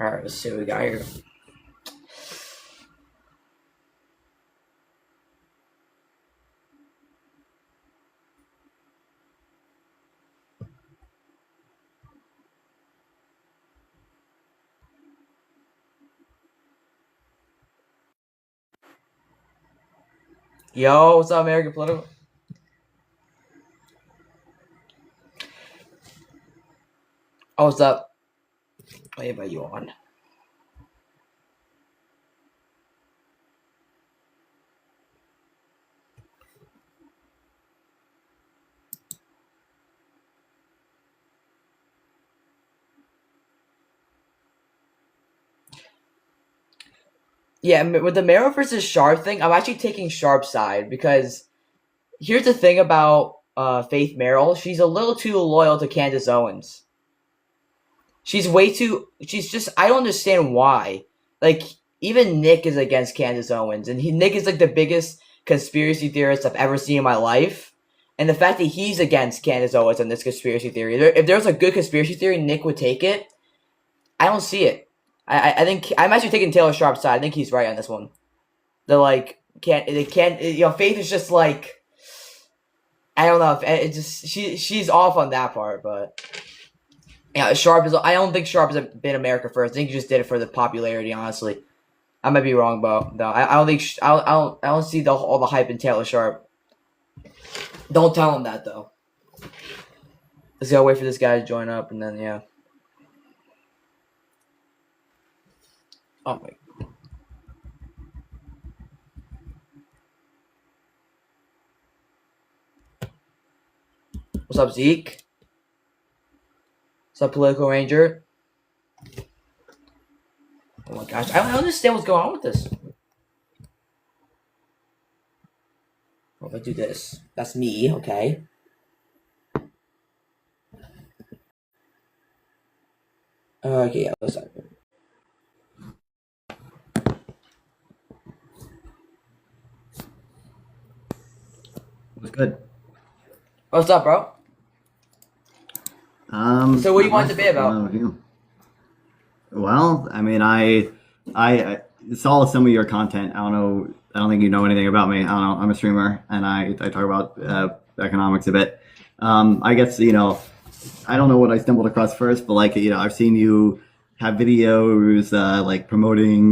Alright, let's see what we got here. Yo, what's up, American Political? Oh, what's up? I'll invite you on. Yeah, with the Mero versus Sharp thing, I'm actually taking Sharp's side because here's the thing about Faith Merrill. She's a little too loyal to Candace Owens. She's way too. She's just. I don't understand why. Like, even Nick is against Candace Owens, and Nick is like the biggest conspiracy theorist I've ever seen in my life. And the fact that he's against Candace Owens on this conspiracy theory, if there was a good conspiracy theory, Nick would take it. I don't see it. I think I'm actually taking Taylor Sharp's side. I think he's right on this one. Faith is just like, I don't know if it just she's off on that part, but yeah, Sharp is. I don't think Sharp has been America first. I think he just did it for the popularity. Honestly, I might be wrong, but no, I don't think I don't see all the hype in Taylor Sharp. Don't tell him that though. Let's gotta wait for this guy to join up, and then yeah. Oh my. What's up, Zeke? What's up, Political Ranger? Oh my gosh, I don't understand what's going on with this. Oh, if I do this, that's me, okay. Okay, yeah, let's start. What's good? What's up, bro? So what do you want to debate about? Well, I mean, I saw some of your content. I don't think you know anything about me. I don't know. I'm a streamer, and I talk about economics a bit. I guess, I don't know what I stumbled across first, but I've seen you have videos like promoting,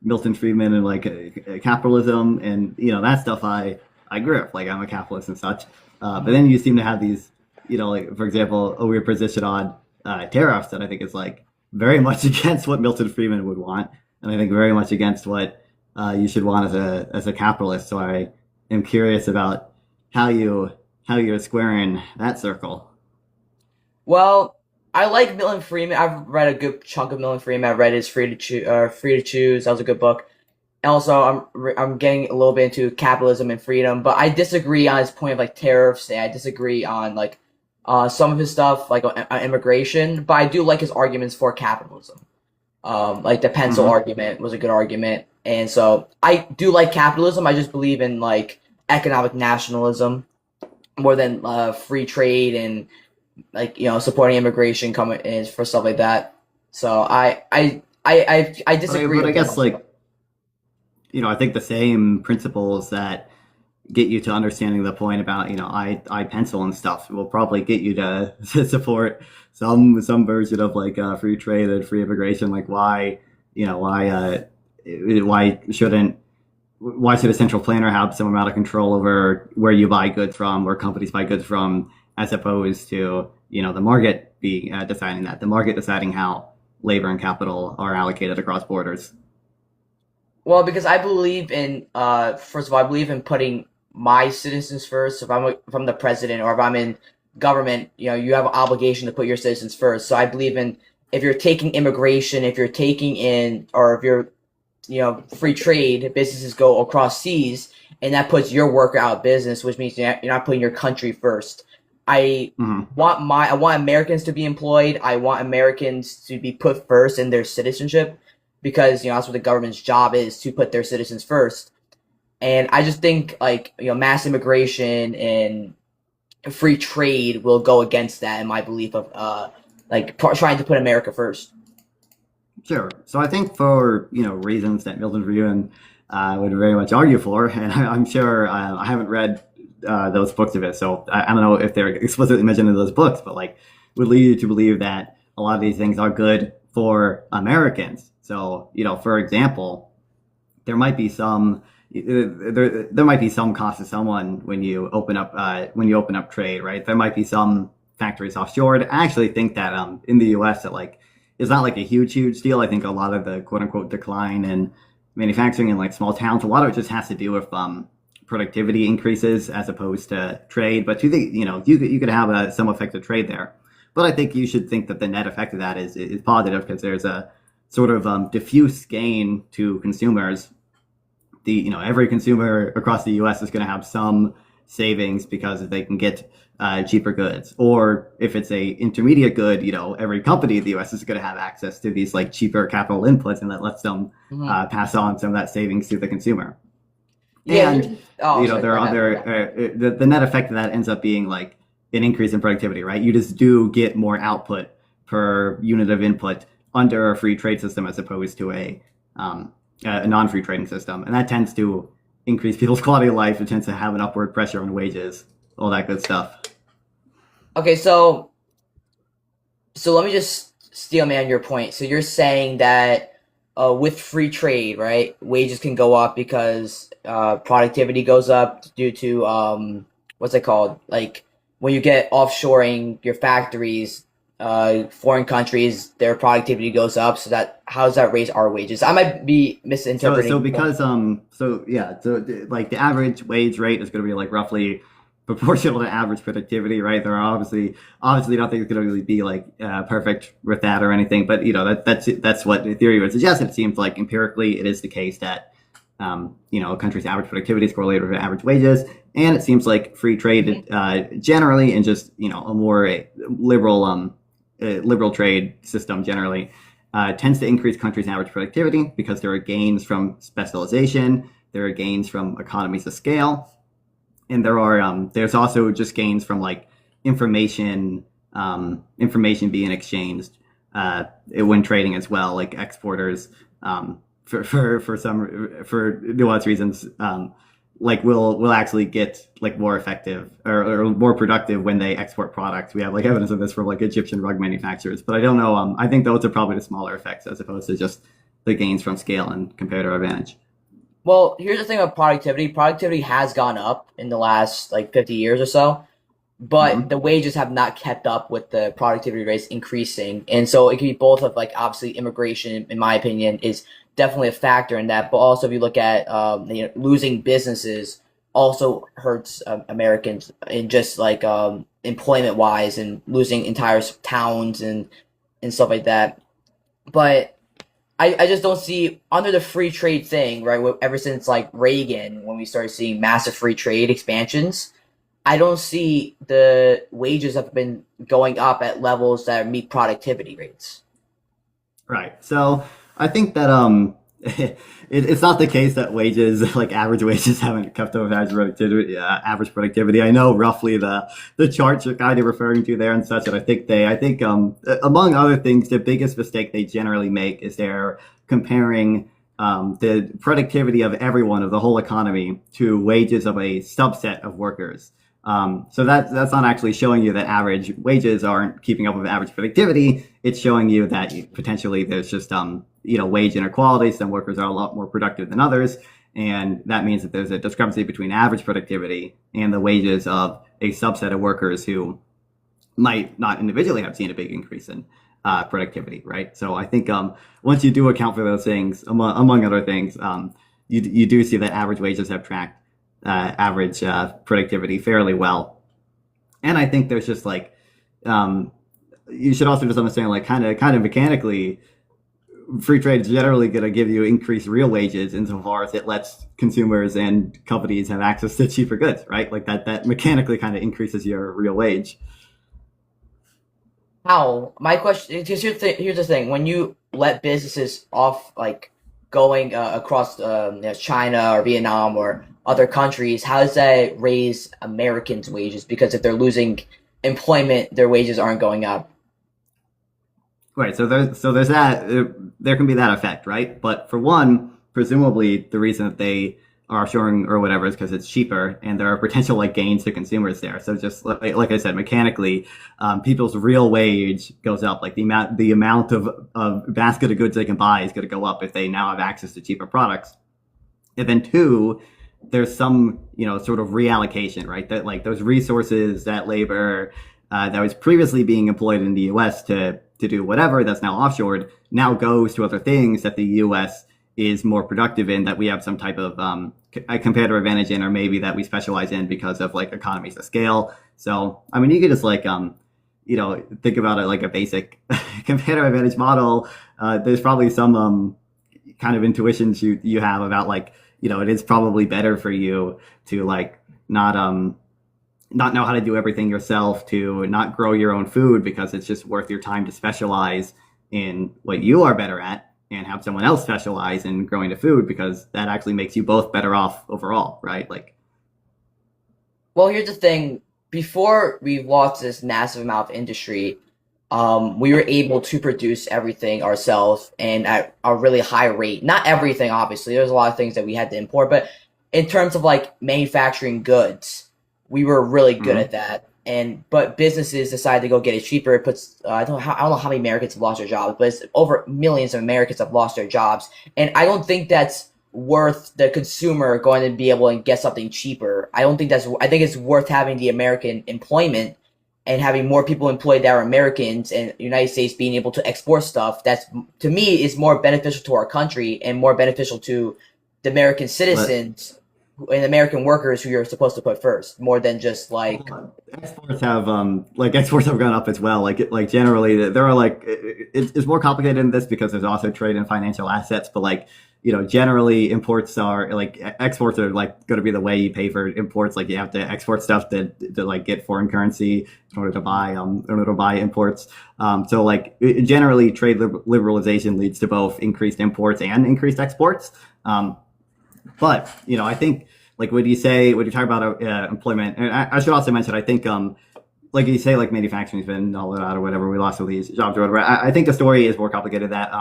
Milton Friedman and capitalism, and that stuff I agree with. Like, I'm a capitalist and such. But then you seem to have these, for example, a weird position on tariffs that I think is very much against what Milton Friedman would want, and I think very much against what you should want as a capitalist. So I am curious about how you're squaring that circle. Well, I like Milton Friedman. I've read a good chunk of Milton Friedman. I've read his Free to Choose. That was a good book. And also, I'm getting a little bit into capitalism and freedom, but I disagree on his point of tariffs, and I disagree on some of his stuff on immigration. But I do like his arguments for capitalism. The pencil argument was a good argument, and so I do like capitalism. I just believe in economic nationalism more than free trade and supporting immigration coming in for stuff like that. So I disagree. But I guess I think the same principles that get you to understanding the point about I pencil and stuff will probably get you to support some version of free trade and free immigration. Why should a central planner have some amount of control over where you buy goods from, where companies buy goods from, as opposed to the market being deciding that, the market deciding how labor and capital are allocated across borders? Well, because I believe in first of all, I believe in putting my citizens first. If I'm the president or if I'm in government, you have an obligation to put your citizens first. So I believe in, if you're taking immigration, if you're taking in, or if you're free trade, businesses go across seas, and that puts your worker out of business, which means you're not putting your country first. I want Americans to be employed. I want Americans to be put first in their citizenship, because that's what the government's job is, to put their citizens first. And I just think mass immigration and free trade will go against that, in my belief of trying to put America first. Sure. So I think for reasons that Milton Friedman would very much argue for, and I'm sure I haven't read those books of it, so I don't know if they're explicitly mentioned in those books, but like would lead you to believe that a lot of these things are good for Americans. So for example, there might be some there might be some cost to someone when you open up trade, right? There might be some factories offshore. I actually think that in the U.S. that like it's not like a huge deal. I think a lot of the quote unquote decline in manufacturing in like small towns, a lot of it just has to do with productivity increases as opposed to trade. But you could have some effect of trade there. But I think you should think that the net effect of that is positive because there's a sort of diffuse gain to consumers. Every consumer across the U.S. is going to have some savings because they can get cheaper goods, or if it's a intermediate good, every company in the U.S. is going to have access to these like cheaper capital inputs, and that lets them Hmm. pass on some of that savings to the consumer. Yeah. And Oh, sorry. there Go are ahead. other the net effect of that ends up being like an increase in productivity, right? You just do get more output per unit of input under a free trade system as opposed to a non-free trading system, and that tends to increase people's quality of life. It tends to have an upward pressure on wages, all that good stuff. Okay, so let me just steal man your point. So you're saying that with free trade, right, wages can go up because productivity goes up due to what's it called? Like when you get offshoring your factories, foreign countries, their productivity goes up. So that how does that raise our wages? I might be So misinterpreting. because like the average wage rate is going to be like roughly proportional to average productivity, right? There are obviously nothing's going to really be like perfect with that or anything, but that's what the theory would suggest. It seems like empirically it is the case that a country's average productivity is correlated with average wages, and it seems like free trade generally, and just a more liberal trade system generally tends to increase countries' average productivity because there are gains from specialization, there are gains from economies of scale, and there's also just gains from like information being exchanged when trading as well, like exporters for nuanced reasons like will actually get like more effective or more productive when they export products. We have like evidence of this from like Egyptian rug manufacturers, but I don't know. I think those are probably the smaller effects as opposed to just the gains from scale and comparative advantage. Well, here's the thing about productivity. Productivity has gone up in the last like 50 years or so, but Hmm. the wages have not kept up with the productivity rates increasing. And so it could be both of like obviously immigration, in my opinion, is definitely a factor in that. But also if you look at losing businesses also hurts Americans in just like employment wise and losing entire towns and stuff like that. But I just don't see under the free trade thing, right? Ever since like Reagan, when we started seeing massive free trade expansions, I don't see the wages have been going up at levels that meet productivity rates. Right. So I think that it's not the case that wages like average wages haven't kept up with average productivity. Average productivity. I know roughly the charts you're kind of referring to there and such. And I think among other things, the biggest mistake they generally make is they're comparing the productivity of everyone of the whole economy to wages of a subset of workers. So that's not actually showing you that average wages aren't keeping up with average productivity. It's showing you that potentially there's just wage inequality. Some workers are a lot more productive than others, and that means that there's a discrepancy between average productivity and the wages of a subset of workers who might not individually have seen a big increase in productivity, right? So I think once you do account for those things, among other things, you do see that average wages have tracked average productivity fairly well. And I think there's just like you should also just understand like kind of mechanically, free trade is generally going to give you increased real wages insofar as it lets consumers and companies have access to cheaper goods, right? Like that mechanically kind of increases your real wage. How? My question, because here's the thing: when you let businesses off, like going across China or Vietnam or other countries, how does that raise Americans' wages? Because if they're losing employment, their wages aren't going up. Right. So there's that. There can be that effect, right? But for one, presumably the reason that they are offshoring or whatever is because it's cheaper, and there are potential like gains to consumers there. So just like I said, mechanically, people's real wage goes up. Like the amount of basket of goods they can buy is going to go up if they now have access to cheaper products. And then two, there's some sort of reallocation, right? That like those resources, that labor that was previously being employed in the U.S. to do whatever that's now offshored now goes to other things that the U.S. is more productive in, that we have some type of a competitive advantage in, or maybe that we specialize in because of like economies of scale. So I mean, you could just like think about it like a basic competitive advantage model. There's probably some kind of intuitions you have about like it is probably better for you to like not know how to do everything yourself, to not grow your own food, because it's just worth your time to specialize in what you are better at and have someone else specialize in growing the food, because that actually makes you both better off overall, right? Like, Well, here's the thing. Before we lost this massive amount of industry, we were able to produce everything ourselves and at a really high rate. Not everything, obviously. There's a lot of things that we had to import, but in terms of like manufacturing goods, we were really good at that. But businesses decided to go get it cheaper. It puts I don't know how many Americans have lost their jobs, but it's over millions of Americans have lost their jobs, and I don't think that's worth the consumer going to be able to get something cheaper. I think it's worth having the American employment and having more people employed that are Americans, and the United States being able to export stuff. That's, to me, is more beneficial to our country and more beneficial to the American citizens and American workers who you're supposed to put first, more than just like exports have gone up as well. Like generally there are like it's more complicated in this because there's also trade and financial assets, but like generally imports are like exports are like going to be the way you pay for imports. Like you have to export stuff to like get foreign currency in order to buy imports. So like generally trade liberalization leads to both increased imports and increased exports. But I think like when you talk about employment, and I should also mention, I think like you say, like manufacturing's been all out or whatever, we lost all these jobs or whatever. I think the story is more complicated. That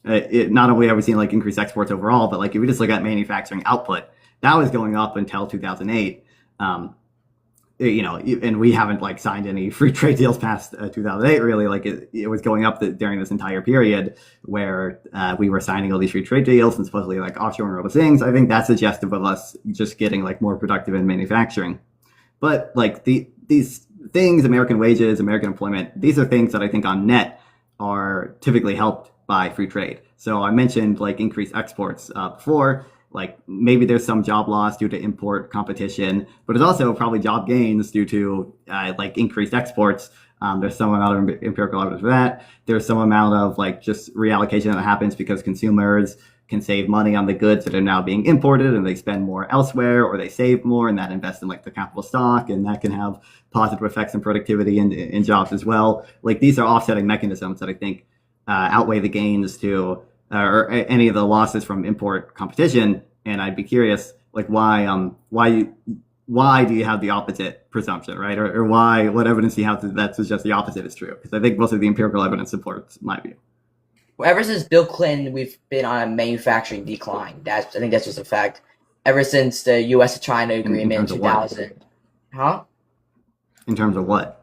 not only have we seen like increased exports overall, but like if we just look at manufacturing output, that was going up until 2008. And we haven't like signed any free trade deals past 2008 really. Like it was going up during this entire period where we were signing all these free trade deals and supposedly like offshoring all those things. I think that's suggestive of us just getting like more productive in manufacturing. But like these things, American wages, American employment, these are things that I think on net are typically helped by free trade. So I mentioned like increased exports before. Like maybe there's some job loss due to import competition, but there's also probably job gains due to like increased exports. There's some amount of empirical evidence for that. There's some amount of like just reallocation that happens because consumers can save money on the goods that are now being imported and they spend more elsewhere, or they save more and that invest in like the capital stock, and that can have positive effects in productivity and in jobs as well. Like these are offsetting mechanisms that I think outweigh the gains to or any of the losses from import competition. And I'd be curious, like why do you have the opposite presumption, right? Or what evidence do you have that suggests the opposite is true? Because I think most of the empirical evidence supports my view. Well, ever since Bill Clinton, we've been on a manufacturing decline. I think that's just a fact. Ever since the U.S.-China agreement in 2000. Huh? In terms of what?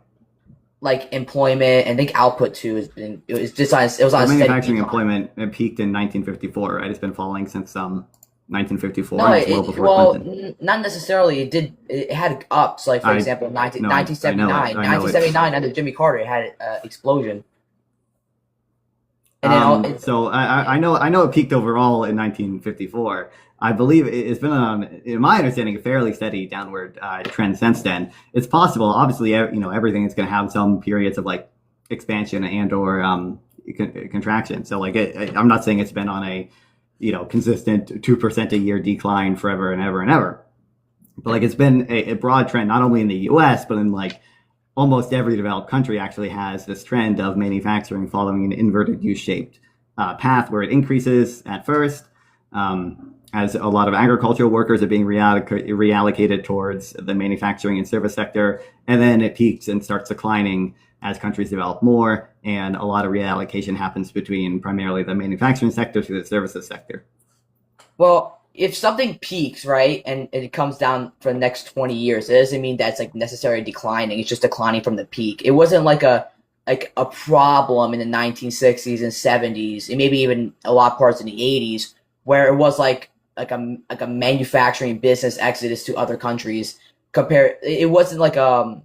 Like employment, and I think output too has been. It was on a steady manufacturing decline. employment peaked in 1954, right? It's been falling since 1954. No, not necessarily. It had ups. Like for example, 1979 under Jimmy Carter, it had an explosion. And then so I know it peaked overall in 1954. I believe it's been on, in my understanding, a fairly steady downward trend since then. It's possible, obviously, everything is going to have some periods of like expansion and or contraction. So like, I'm not saying it's been on a consistent 2% a year decline forever and ever and ever, but like it's been a broad trend, not only in the U.S. but in like almost every developed country actually has this trend of manufacturing following an inverted U-shaped path where it increases at first. as a lot of agricultural workers are being reallocated towards the manufacturing and service sector, and then it peaks and starts declining as countries develop more, and a lot of reallocation happens between primarily the manufacturing sector to the services sector. Well, if something peaks, right, and it comes down for the next 20 years, it doesn't mean that's like necessarily declining. It's just declining from the peak. It wasn't like a problem in the 1960s and 70s, and maybe even a lot of parts in the 80s, where it was like a manufacturing business exodus to other countries. It wasn't like a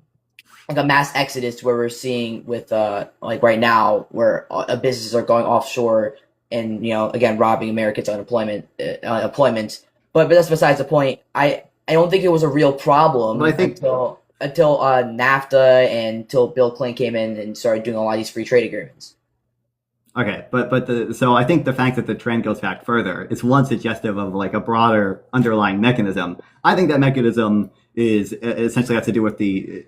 mass exodus where we're seeing with like right now, where businesses are going offshore and again robbing Americans unemployment. But that's besides the point. I don't think it was a real problem until NAFTA and until Bill Clinton came in and started doing a lot of these free trade agreements. Okay, so I think the fact that the trend goes back further is one suggestive of like a broader underlying mechanism. I think that mechanism is essentially has to do with the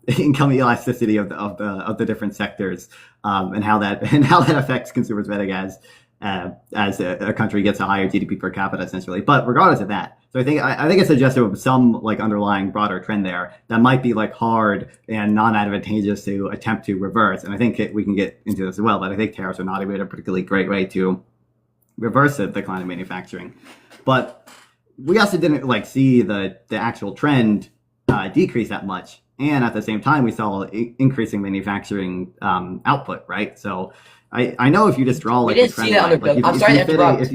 income elasticity of the different sectors, and how that affects consumer spending as a country gets a higher GDP per capita, essentially. But regardless of that, so I think it's suggestive of some like underlying broader trend there that might be like hard and non-advantageous to attempt to reverse. And I think we can get into this as well. But I think tariffs are not a particularly great way to reverse the decline in manufacturing. But we also didn't like see the actual trend decrease that much, and at the same time we saw increasing manufacturing output, right? So I know if you just draw like we didn't see that under Bill. I'm sorry to interrupt.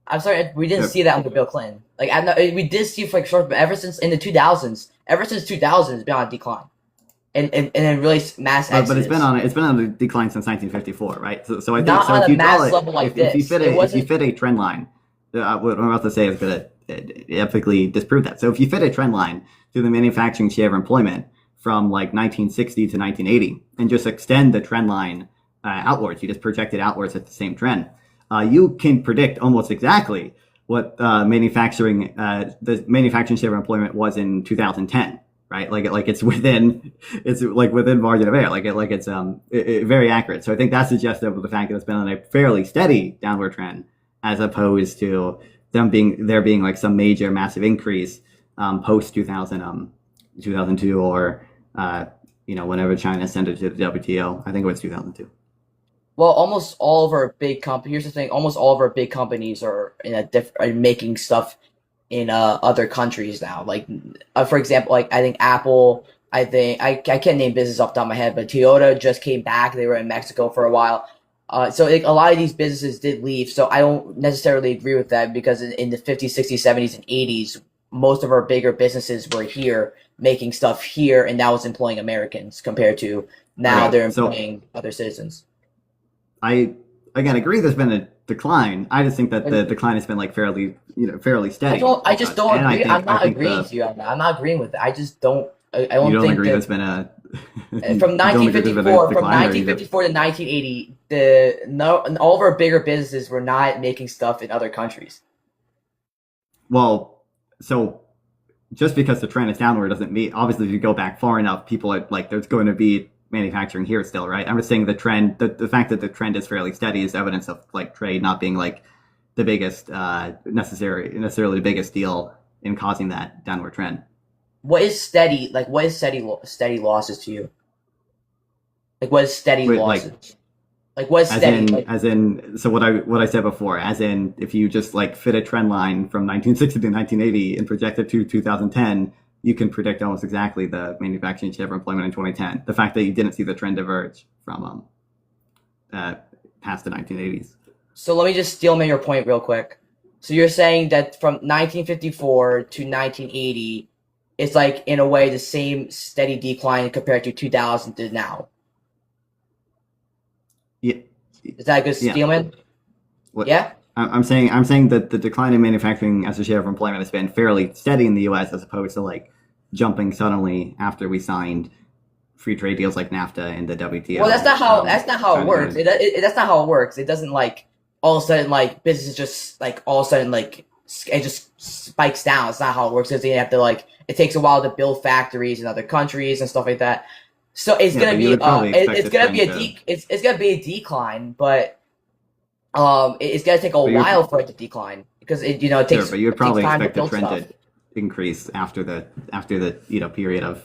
I'm sorry, we didn't see that under Bill Clinton. Like we did see for like short, but ever since in the 2000s, it's been on a decline, and then really mass exodus. But it's been on a decline since 1954, right? So I think not so on if a you mass draw level like if this. If you fit a trend line, what I'm about to say is going to epically disprove that. So if you fit a trend line to the manufacturing share of employment from like 1960 to 1980 and just extend the trend line outwards, you just project it outwards at the same trend, you can predict almost exactly what the manufacturing share of employment was in 2010, right? Like it's within margin of error. It's very accurate. So I think that's suggestive of the fact that it's been on a fairly steady downward trend, as opposed to there being like some major massive increase post 2002 or whenever China ascended to the WTO. I think it was 2002. Well, almost all of our big companies. Here's the thing: almost all of our big companies are are making stuff in other countries now. Like, for example, like I think Apple. I can't name business off the top of my head, but Toyota just came back. They were in Mexico for a while. So like, a lot of these businesses did leave. So I don't necessarily agree with that, because in the 50s, 60s, 70s, and 80s, most of our bigger businesses were here making stuff here, and that was employing Americans compared to now they're employing other citizens. I again agree there's been a decline. I just think that the decline has been like fairly steady. I just don't agree. I'm not agreeing with you on that. I'm not agreing with it. I just don't. I don't you don't think agree there's been a from 1954 to 1980, all of our bigger businesses were not making stuff in other countries. Well, so just because the trend is downward doesn't mean, obviously, if you go back far enough, people are like, there's going to be manufacturing here still, right? I'm just saying the trend, the fact that the trend is fairly steady is evidence of like trade not being like the biggest necessarily the biggest deal in causing that downward trend. What is steady? Like, what is steady losses to you? Like, what is steady losses? Like, what is steady? So what I said before, as in, if you just like fit a trend line from 1960 to 1980 and project it to 2010, you can predict almost exactly the manufacturing share of employment in 2010. The fact that you didn't see the trend diverge from past the 1980s. So let me just steelman your point real quick. So you're saying that from 1954 to 1980, it's like, in a way, the same steady decline compared to 2000 to now. Yeah. Is that a good steelman? Yeah. I'm saying that the decline in manufacturing as a share of employment has been fairly steady in the U.S. as opposed to like jumping suddenly after we signed free trade deals like NAFTA and the WTO. Well, that's not how it works. That's not how it works. It doesn't like all of a sudden like business just like all of a sudden like it just spikes down. It's not how it works, because they have to like, it takes a while to build factories in other countries and stuff like that. So it's gonna be it's gonna be a decline, but it's gonna take a while for it to decline. because it it takes but you would probably time to expect the build trend stuff. to increase after the period of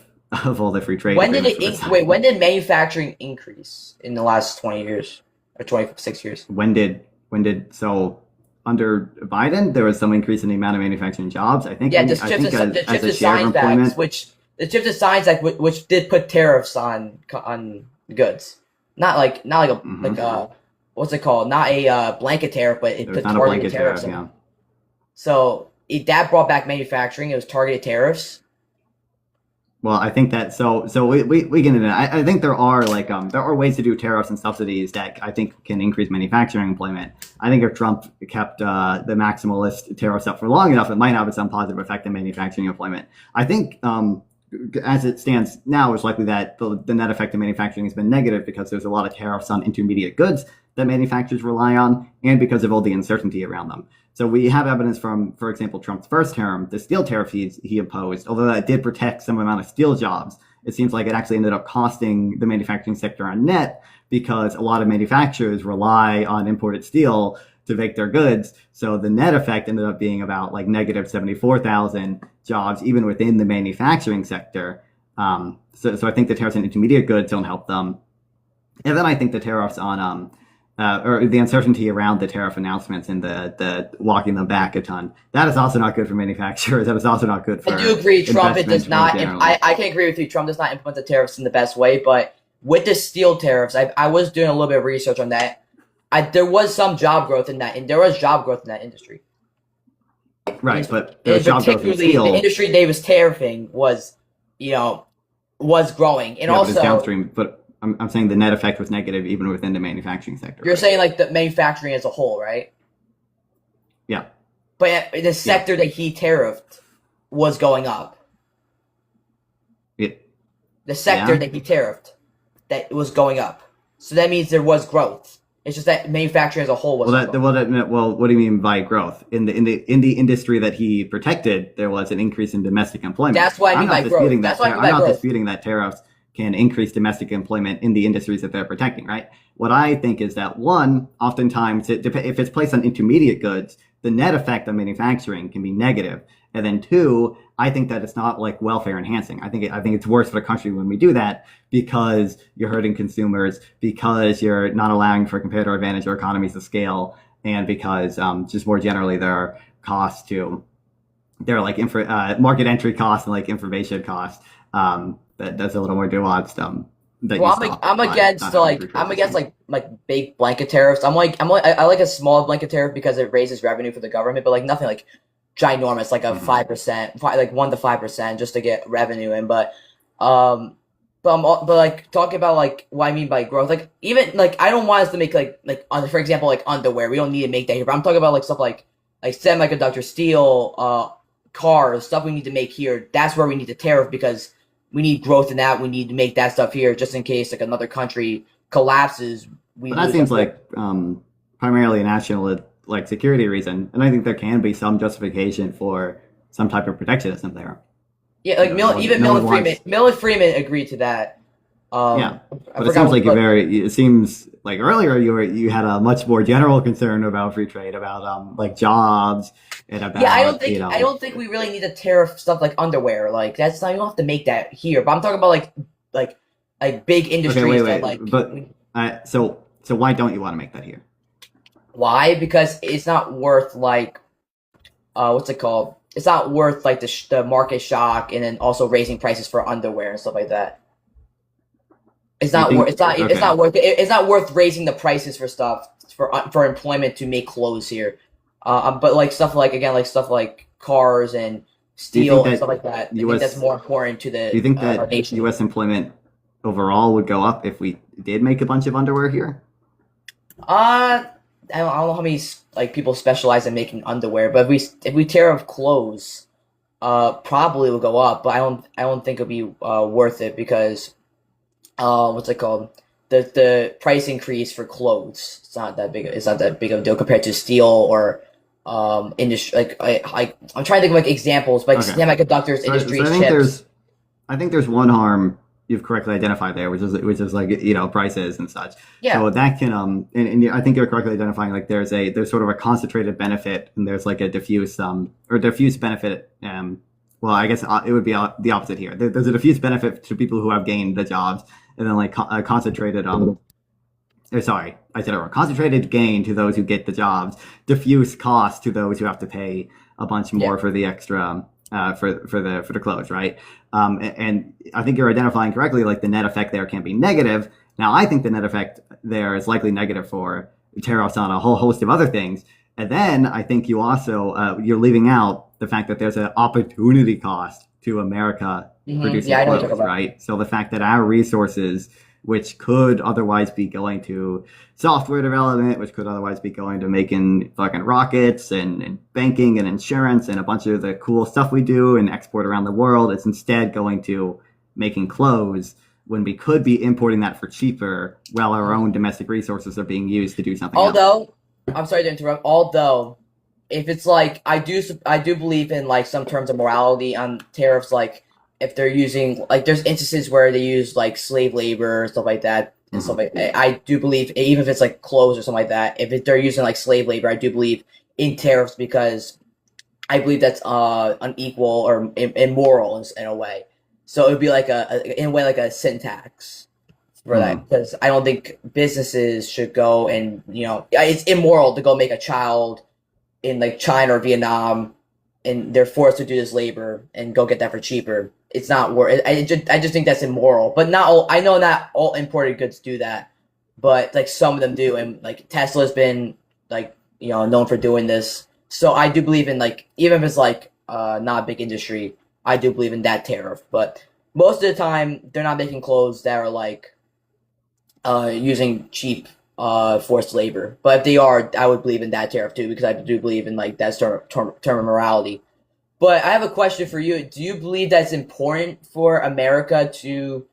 all the free trade. When did agreements it wait? When did manufacturing increase in the last 20 years or 26 years? When did so under Biden there was some increase in the amount of manufacturing jobs? I think. Yeah, I think as a share of employment, which the chips and science act, which did put tariffs on goods, not like a what's it called? Not a blanket tariff, but it there was put not a targeted blanket tariffs. tariff. Yeah. So that brought back manufacturing. It was targeted tariffs. Well, I think that so we get into that. I think there are there are ways to do tariffs and subsidies that I think can increase manufacturing employment. I think if Trump kept the maximalist tariffs up for long enough, it might have some positive effect on manufacturing employment. I think as it stands now, it's likely that the net effect of manufacturing has been negative because there's a lot of tariffs on intermediate goods that manufacturers rely on, and because of all the uncertainty around them. So we have evidence from, for example, Trump's first term, the steel tariff he imposed, although that did protect some amount of steel jobs. It seems like it actually ended up costing the manufacturing sector on net because a lot of manufacturers rely on imported steel to make their goods. So the net effect ended up being about negative 74,000 jobs, even within the manufacturing sector. So I think the tariffs on intermediate goods don't help them. And then I think the tariffs on or the uncertainty around the tariff announcements and the walking them back a ton. That is also not good for manufacturers. That is also not good for. I do agree. Trump does not. I can agree with you. Trump does not implement the tariffs in the best way. But with the steel tariffs, I was doing a little bit of research on that. There was some job growth in that, and there was job growth in that industry. Right, but there's job growth in steel. The industry they was tariffing was growing, and also but it's downstream. But I'm saying the net effect was negative even within the manufacturing sector. You're saying the manufacturing as a whole, right? Yeah. But the sector that he tariffed was going up. The sector that he tariffed that was going up. So that means there was growth. It's just that manufacturing as a whole was. Well, what do you mean by growth? In the industry that he protected, there was an increase in domestic employment. That's what I mean by growth. I'm not disputing that tariffs can increase domestic employment in the industries that they're protecting, right? What I think is that, one, oftentimes, if it's placed on intermediate goods, the net effect on manufacturing can be negative. And then two, I think that it's not welfare enhancing. I think it's worse for the country when we do that because you're hurting consumers, because you're not allowing for competitive advantage or economies of scale, and because just more generally there are costs to, there are market entry costs and information costs. That's a little more nuanced. I'm against big blanket tariffs. I like a small blanket tariff because it raises revenue for the government, but nothing ginormous, like a 5%, 1 to 5% just to get revenue in. But talking about what I mean by growth, even I don't want us to make for example underwear. We don't need to make that here. But I'm talking about stuff like semiconductor, steel, cars, stuff we need to make here. That's where we need the tariff because we need growth in that. We need to make that stuff here just in case another country collapses. That seems primarily a national security reason, and I think there can be some justification for some type of protectionism there. Yeah, Millen Freeman agreed to that. But it seems it seems like earlier you had a much more general concern about free trade, about jobs and about. Yeah, I don't think we really need to tariff stuff like underwear. That's not, you don't have to make that here. But I'm talking about big industries So why don't you want to make that here? Why? Because it's not worth what's it called? It's not worth the market shock and then also raising prices for underwear and stuff like that. It's not worth raising the prices for stuff for employment to make clothes here. But stuff like cars and steel and stuff like that. I think that's more important to the. Do you think that our nation. U.S. employment overall would go up if we did make a bunch of underwear here? I don't know how many people specialize in making underwear, but if we tariff clothes, probably will go up. But I don't think it'll be worth it because what's it called? The price increase for clothes. It's not that big of a deal compared to steel or industry. I'm trying to think of examples, but semiconductors industry chips. I think there's one harm you've correctly identified there, which is like, prices and such. Yeah. So that can and I think you're correctly identifying, like there's sort of a concentrated benefit, and there's like a diffuse or diffuse benefit. Well, I guess it would be the opposite here. There's a diffuse benefit to people who have gained the jobs, and then like a concentrated sorry, I said it wrong. Concentrated gain to those who get the jobs, diffuse cost to those who have to pay a bunch more for the extra for the clothes, right? And I think you're identifying correctly, like the net effect there can be negative. Now, I think the net effect there is likely negative for tariffs on a whole host of other things. And then I think you also you're leaving out the fact that there's an opportunity cost to America producing clothes, right? So the fact that our resources, which could otherwise be going to software development, which could otherwise be going to making fucking rockets and banking and insurance and a bunch of the cool stuff we do and export around the world, it's instead going to making clothes, when we could be importing that for cheaper while our own domestic resources are being used to do something else. I'm sorry to interrupt. Although, if it's like, I do believe in like some terms of morality on tariffs, like if they're using, like, there's instances where they use like slave labor, stuff like that, and stuff like that. I do believe, even if it's like clothes or something like that, if they're using like slave labor, I do believe in tariffs, because I believe that's unequal or immoral in a way. So it would be like in a way like a sin tax for that, because I don't think businesses should go and, it's immoral to go make a child in like China or Vietnam, and they're forced to do this labor and go get that for cheaper. It's not worth it. I just think that's immoral. But not all, I know not all imported goods do that, but like some of them do, and like Tesla's been like, known for doing this. So I do believe in, like, even if it's like not a big industry, I do believe in that tariff. But most of the time, they're not making clothes that are like using cheap forced labor. But if they are, I would believe in that tariff too, because I do believe in like that term of morality. But I have a question for you. Do you believe that's important for America to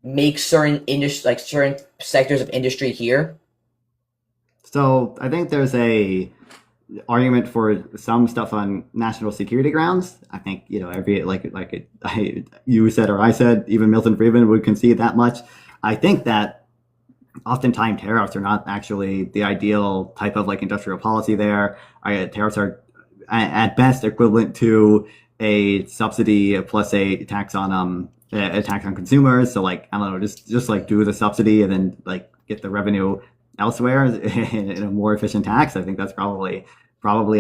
make certain certain sectors of industry here? So I think there's a argument for some stuff on national security grounds. I think, every you said or I said, even Milton Friedman would concede that much. I think that oftentimes tariffs are not actually the ideal type of like industrial policy there. Tariffs are at best equivalent to a subsidy plus a tax on consumers. So like, I don't know, just like do the subsidy and then like get the revenue elsewhere in a more efficient tax. I think that's probably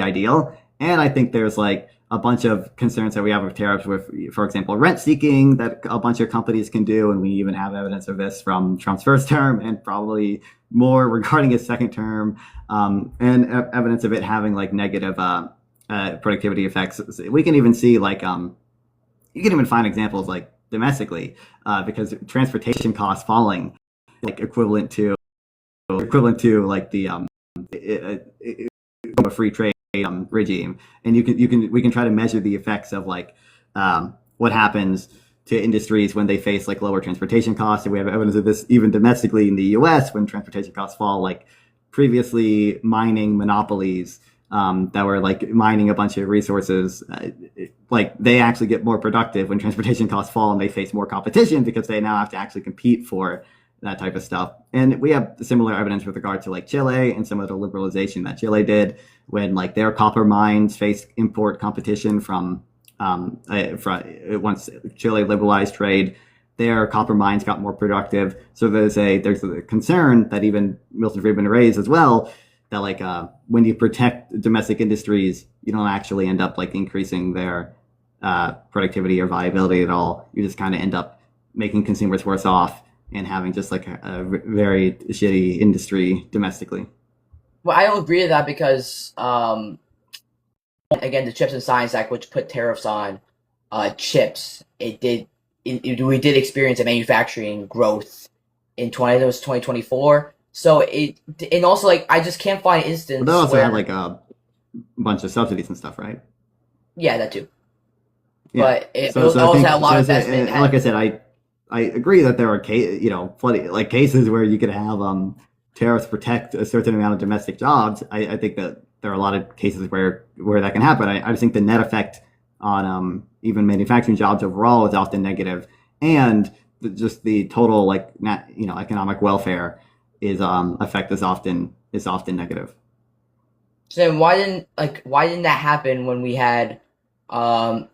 ideal. And I think there's like a bunch of concerns that we have with tariffs with, for example, rent seeking that a bunch of companies can do. And we even have evidence of this from Trump's first term, and probably more regarding his second term, and evidence of it having like negative productivity effects. We can even see like, you can even find examples like domestically, because transportation costs falling, like equivalent to like the a free trade regime, and we can try to measure the effects of like what happens to industries when they face like lower transportation costs. And we have evidence of this even domestically in the U.S. when transportation costs fall. Like previously, mining monopolies that were like mining a bunch of resources, like they actually get more productive when transportation costs fall, and they face more competition because they now have to actually compete for that type of stuff. And we have similar evidence with regard to like Chile and some of the liberalization that Chile did when like their copper mines faced import competition from once Chile liberalized trade, their copper mines got more productive. So there's a concern that even Milton Friedman raised as well, that like when you protect domestic industries, you don't actually end up like increasing their productivity or viability at all. You just kind of end up making consumers worse off and having just like a very shitty industry domestically. Well, I don't agree with that because, again, the Chips and Science Act, which put tariffs on chips, we did experience a manufacturing growth in 2024. So and also like I just can't find an instance. But that also had like a bunch of subsidies and stuff, right? Yeah, that too. Yeah. But it also had a lot of investment. Like I said, I agree that there are plenty like cases where you could have tariffs protect a certain amount of domestic jobs. I think that there are a lot of cases where that can happen. I just think the net effect on even manufacturing jobs overall is often negative. And just the total economic welfare is effect is often negative. So then why didn't that happen when we had when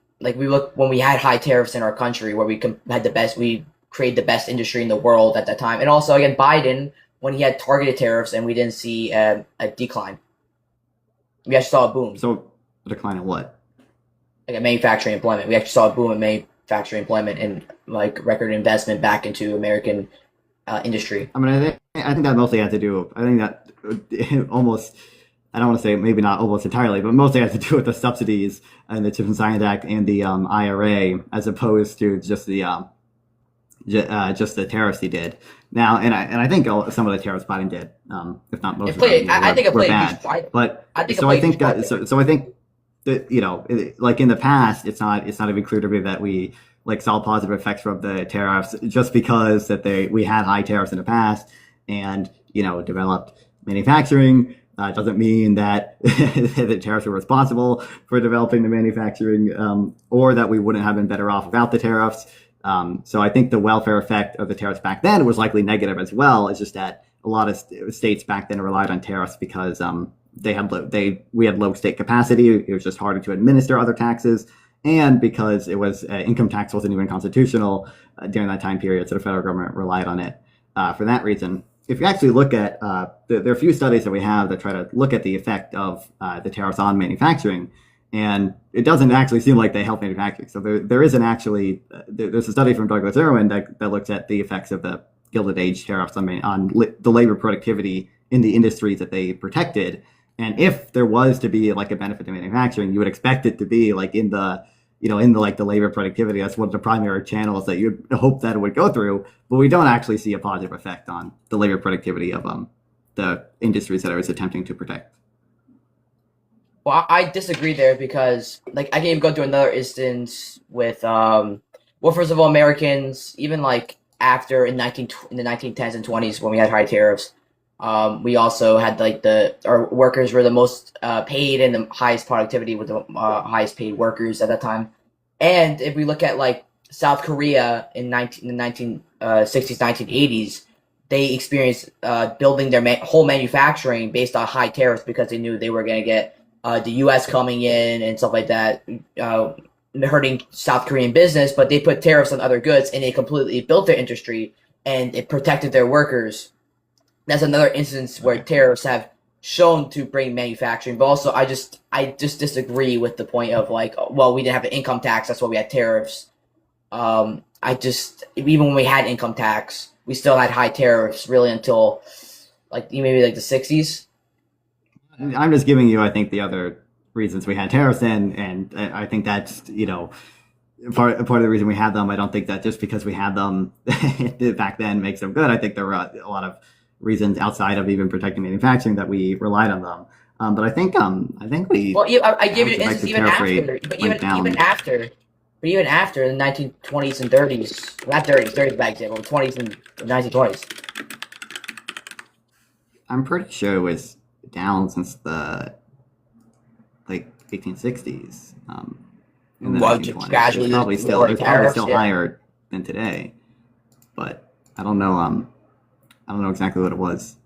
we had high tariffs in our country where we created the best industry in the world at that time, and also again Biden when he had targeted tariffs and we didn't see a decline, we actually saw a boom. So a decline in what? Like a manufacturing employment, we actually saw a boom in manufacturing employment and like record investment back into American industry. I mean, I think that mostly had to do. I think that almost. I don't want to say maybe not almost entirely, but mostly has to do with the subsidies and the Chips and Science Act and the IRA, as opposed to just the tariffs he did. Now, and I think some of the tariffs Biden did, if not most of them, I think it were played bad. But I think that like in the past, it's not even clear to me that we like saw positive effects from the tariffs just because we had high tariffs in the past and developed manufacturing. Doesn't mean that the tariffs were responsible for developing the manufacturing, or that we wouldn't have been better off without the tariffs. So I think the welfare effect of the tariffs back then was likely negative as well. It's just that a lot of states back then relied on tariffs because we had low state capacity. It was just harder to administer other taxes, and because it was income tax wasn't even constitutional during that time period, so the federal government relied on it for that reason. If you actually look at, there are a few studies that we have that try to look at the effect of the tariffs on manufacturing, and it doesn't actually seem like they help manufacturing. So there isn't actually, there's a study from Douglas Irwin that looks at the effects of the Gilded Age tariffs on the labor productivity in the industries that they protected. And if there was to be like a benefit to manufacturing, you would expect it to be like in the labor productivity. That's one of the primary channels that you'd hope that it would go through, but we don't actually see a positive effect on the labor productivity of the industries that I was attempting to protect. Well, I disagree there because like I can even go to another instance with first of all, Americans even like after in the 1910s and 20s when we had high tariffs, we also had like our workers were the most paid and the highest productivity with the highest paid workers at that time. And if we look at like South Korea in the 1960s, 1980s, they experienced building their whole manufacturing based on high tariffs because they knew they were going to get the U.S. coming in and stuff like that, hurting South Korean business. But they put tariffs on other goods and they completely built their industry and it protected their workers. That's another instance where tariffs have shown to bring manufacturing, but also I just disagree with the point of like, well, we didn't have an income tax, that's why we had tariffs. Even when we had income tax, we still had high tariffs really until like maybe like the 60s. I'm just giving you, I think, the other reasons we had tariffs then, and I think that's part of the reason we had them. I don't think that just because we had them back then makes them good. I think there were a lot of reasons outside of even protecting manufacturing that we relied on them. But I think we. Well, I give you an instance even after, but even after the 1920s and 30s, not 30s back then, but 20s and 1920s. I'm pretty sure it was down since the 1860s. In the 1920s. It's probably still higher than today, but I don't know. I don't know exactly what it was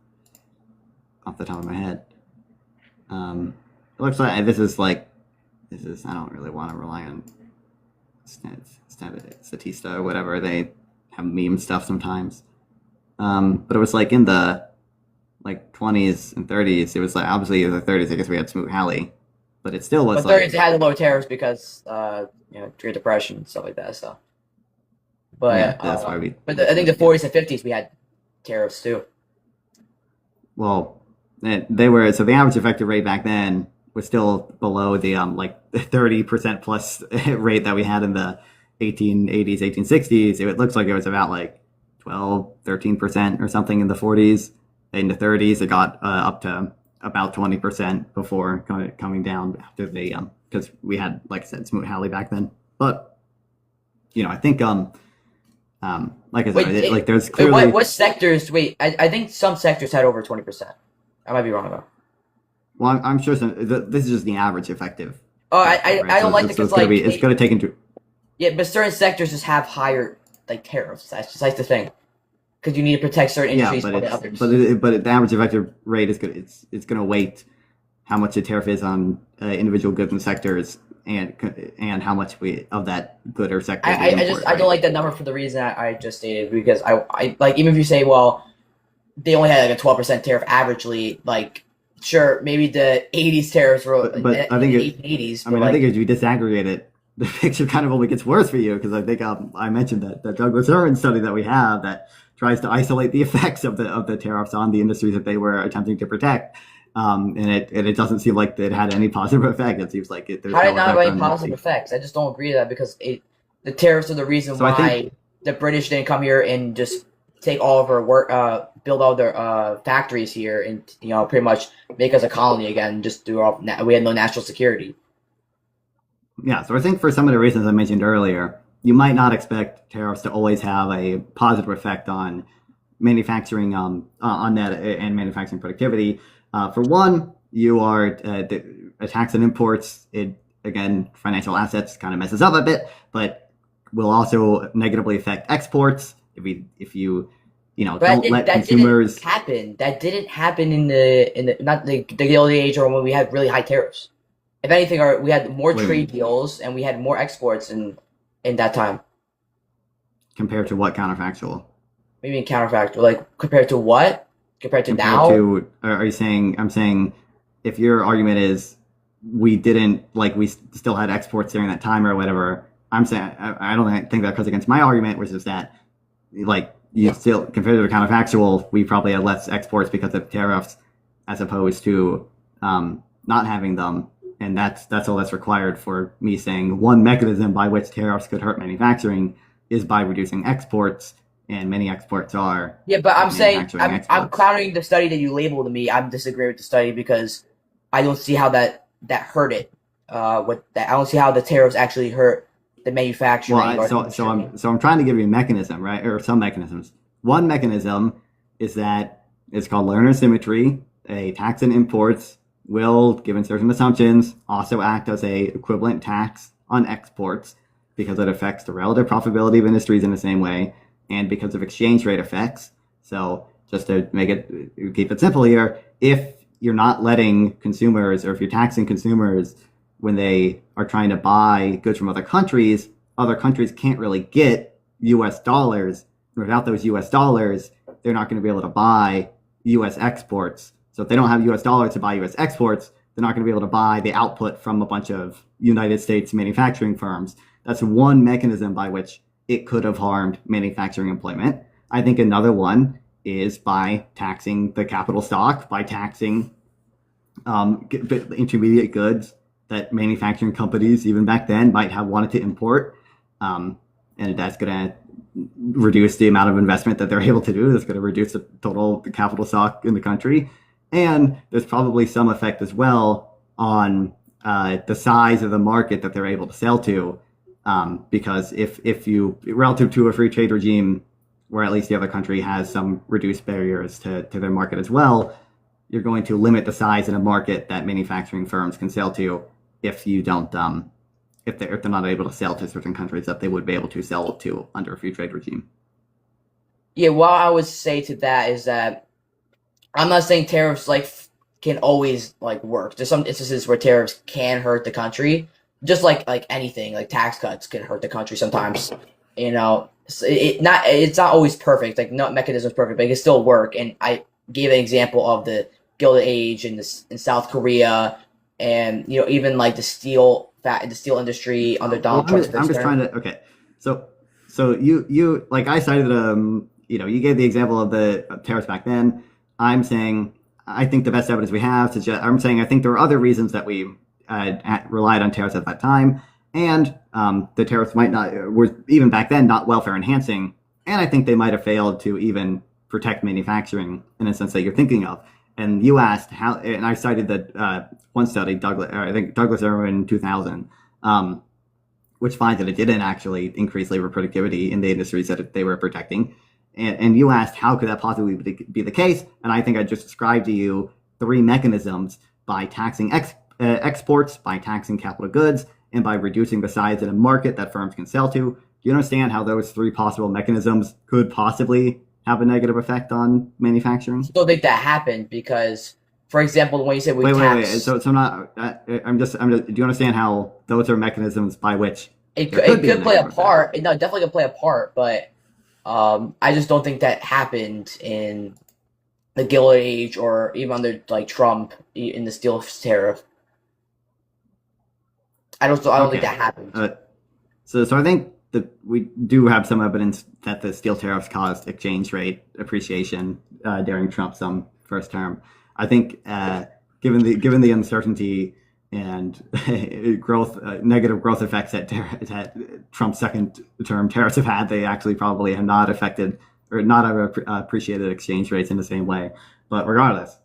off the top of my head. It looks like this is. I don't really want to rely on Statista or whatever. They have meme stuff sometimes. But it was like in the 20s and 30s. It was like obviously in the 30s. I guess we had Smoot-Halley, but it still was. But 30s had the low tariffs because Great Depression and stuff like that. So, but yeah, that's why we. But I think the 40s and 50s we had tariffs too. Well, they were, so the average effective rate back then was still below the 30% plus rate that we had in the 1880s, 1860s. It looks like it was about 12, 13% or something in the 40s. In the 30s, it got up to about 20% before coming down after they because we had, like I said, Smoot-Halley back then. But I think like I said, there's clearly what sectors? Wait, I think some sectors had over 20%. I might be wrong though. Well, I'm sure this is just the average effective. Oh, I don't like it because it's going to take into. Yeah, but certain sectors just have higher like tariffs. That's just like the thing, because you need to protect certain Yeah, industries but from it's others. but the average effective rate is good. It's going to weight how much the tariff is on individual goods and sectors, and how much of that good or sector we import. I don't like that number for the reason I just stated, because I like, even if you say, well, they only had like a 12% tariff averagely, like, sure, maybe the 80s tariffs were But I think in the 80s. I mean, I think as we disaggregate it, the picture kind of only gets worse for you, because I think I mentioned that Douglas Irwin study that we have that tries to isolate the effects of the tariffs on the industries that they were attempting to protect, and it doesn't seem like it had any positive effect. It seems like there's How did no not have effect any on positive effects? I just don't agree with that, because the tariffs are the reason So I why think the British didn't come here and just take all of our work, build all their factories here, and pretty much make us a colony again. Just we had no national security. Yeah, so I think for some of the reasons I mentioned earlier, you might not expect tariffs to always have a positive effect on manufacturing, on that and manufacturing productivity. For one, you are a tax on imports. It, again, financial assets kind of messes up a bit, but will also negatively affect exports if you don't let consumers. That didn't happen in the not the Gilded Age, or when we had really high tariffs. If anything, we had more trade deals and we had more exports in that time. Compared to what counterfactual? Maybe in counterfactual, like compared to what? Compared to now? Are you saying? I'm saying, if your argument is we still had exports during that time or whatever, I'm saying I don't think that goes against my argument, which is that you still, compared to the counterfactual, we probably had less exports because of tariffs, as opposed to not having them. And that's all that's required for me saying one mechanism by which tariffs could hurt manufacturing is by reducing exports, and many exports are. Yeah, but I'm saying I'm countering the study that you labeled to me. I'm disagreeing with the study, because I don't see how that hurt it. I don't see how the tariffs actually hurt the manufacturing. Well, so I'm trying to give you a mechanism, right, or some mechanisms. One mechanism is that it's called linear symmetry. A tax on imports will, given certain assumptions, also act as a equivalent tax on exports, because it affects the relative profitability of industries in the same way, and because of exchange rate effects. So just to keep it simple here, if you're not letting consumers, or if you're taxing consumers when they are trying to buy goods from other countries can't really get US dollars. Without those US dollars, they're not going to be able to buy US exports. So if they don't have US dollars to buy US exports, they're not going to be able to buy the output from a bunch of United States manufacturing firms. That's one mechanism by which it could have harmed manufacturing employment. I think another one is by taxing the capital stock, by taxing intermediate goods that manufacturing companies, even back then, might have wanted to import. And that's going to reduce the amount of investment that they're able to do. That's going to reduce the total capital stock in the country. And there's probably some effect as well on the size of the market that they're able to sell to. Because if you, relative to a free trade regime where at least the other country has some reduced barriers to their market as well, you're going to limit the size of the market that manufacturing firms can sell to if you don't, if they're not able to sell to certain countries that they would be able to sell to under a free trade regime. Yeah, what I would say to that is that I'm not saying tariffs can always work. There's some instances where tariffs can hurt the country, just like anything, like tax cuts can hurt the country sometimes. It's not always perfect. Like, no mechanism is perfect, but it can still work. And I gave an example of the Gilded Age in South Korea, and even like the steel industry under Donald Trump's first term. I'm just trying to So you like, I cited you gave the example of the tariffs back then. I'm saying I think the best evidence we have I'm saying I think there are other reasons that we relied on tariffs at that time, and the tariffs were even back then not welfare enhancing, and I think they might have failed to even protect manufacturing in a sense that you're thinking of. And you asked how, and I cited that one study, Douglas Irwin 2000, which finds that it didn't actually increase labor productivity in the industries that they were protecting. And you asked how could that possibly be the case? And I think I just described to you three mechanisms: by taxing exports, by taxing capital goods, and by reducing the size of the market that firms can sell to. you understand how those three possible mechanisms could possibly have a negative effect on manufacturing? I don't think that happened because, for example, when you say we Wait. tax, So I'm not. I'm just. Do you understand how those are mechanisms by which it there could, it could be a could play a negative effect? part. No, it definitely could play a part, but I just don't think that happened in the Gilded Age or even under like Trump in the steel tariff. I don't think Okay. that happened. So I think that we do have some evidence that the steel tariffs caused exchange rate appreciation during Trump's first term. I think given the uncertainty and negative growth effects that Trump's second term tariffs have had, they actually probably have not affected or not appreciated exchange rates in the same way. But regardless,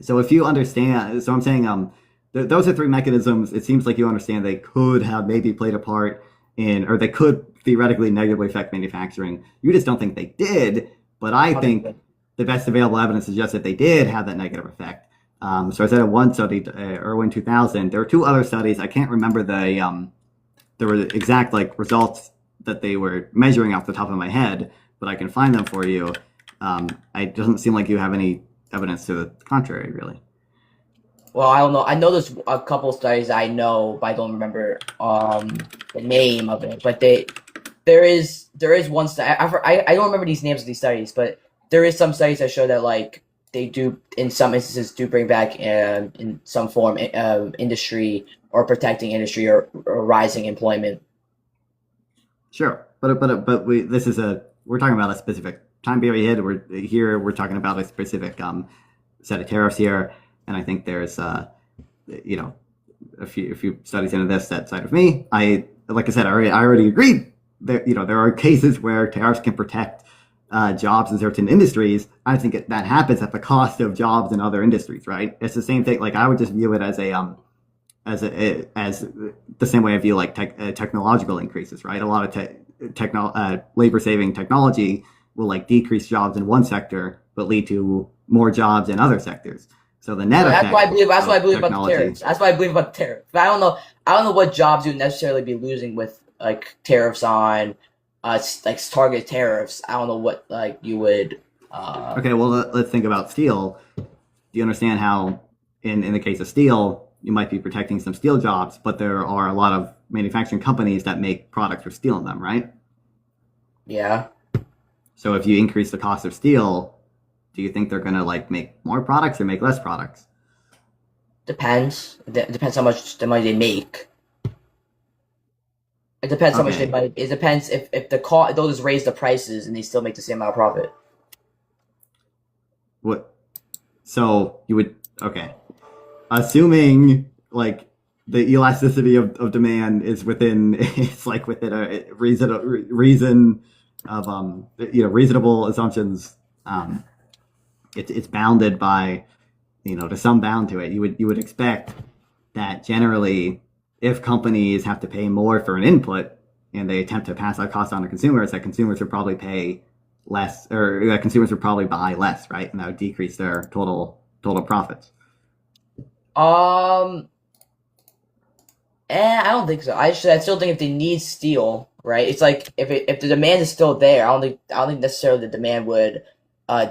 so if you understand, so I'm saying those are three mechanisms. It seems like you understand they could have maybe played a part in, or they could theoretically negatively affect manufacturing. You just don't think they did, but I think the best available evidence suggests that they did have that negative effect. So I said in one study, Irwin 2000, there were two other studies. I can't remember the exact like results that they were measuring off the top of my head, but I can find them for you. It doesn't seem like you have any evidence to the contrary, really. Well, I don't know. I know there's a couple studies I know, but I don't remember the name of it. But there is one study. I don't remember these names of these studies, but there is some studies that show that like they do in some instances do bring back in some form industry or protecting industry or rising employment. Sure, but we're talking about a specific time period. We're talking about a specific set of tariffs here, and I think there's a few studies into this that side of me. Like I said, I already agreed that there are cases where tariffs can protect jobs in certain industries. I think that happens at the cost of jobs in other industries, right? It's the same thing. Like I would just view it as as the same way I view like technological increases, right? A lot of labor saving technology will like decrease jobs in one sector, but lead to more jobs in other sectors. So the net effect. That's why I believe about the tariffs. That's why I believe about the tariffs. But I don't know. I don't know what jobs you would necessarily be losing with like tariffs on, like target tariffs. I don't know what like you would. Okay, well let's think about steel. Do you understand how in the case of steel, you might be protecting some steel jobs, but there are a lot of manufacturing companies that make products with steel in them, right? Yeah. So if you increase the cost of steel, do you think they're going to like make more products or make less products? Depends. Depends how much the money they make. It depends how much they make. It depends if the cost they'll just raise the prices and they still make the same amount of profit. What? So you would assuming like the elasticity of demand is within it's like within a reason of reasonable assumptions. It's bounded by to some bound to it. You would expect that generally if companies have to pay more for an input and they attempt to pass that cost on to consumers, that consumers would probably pay less, or that consumers would probably buy less, right? And that would decrease their total profits. I don't think so. I still think if they need steel, right? It's like if the demand is still there, I don't think necessarily the demand would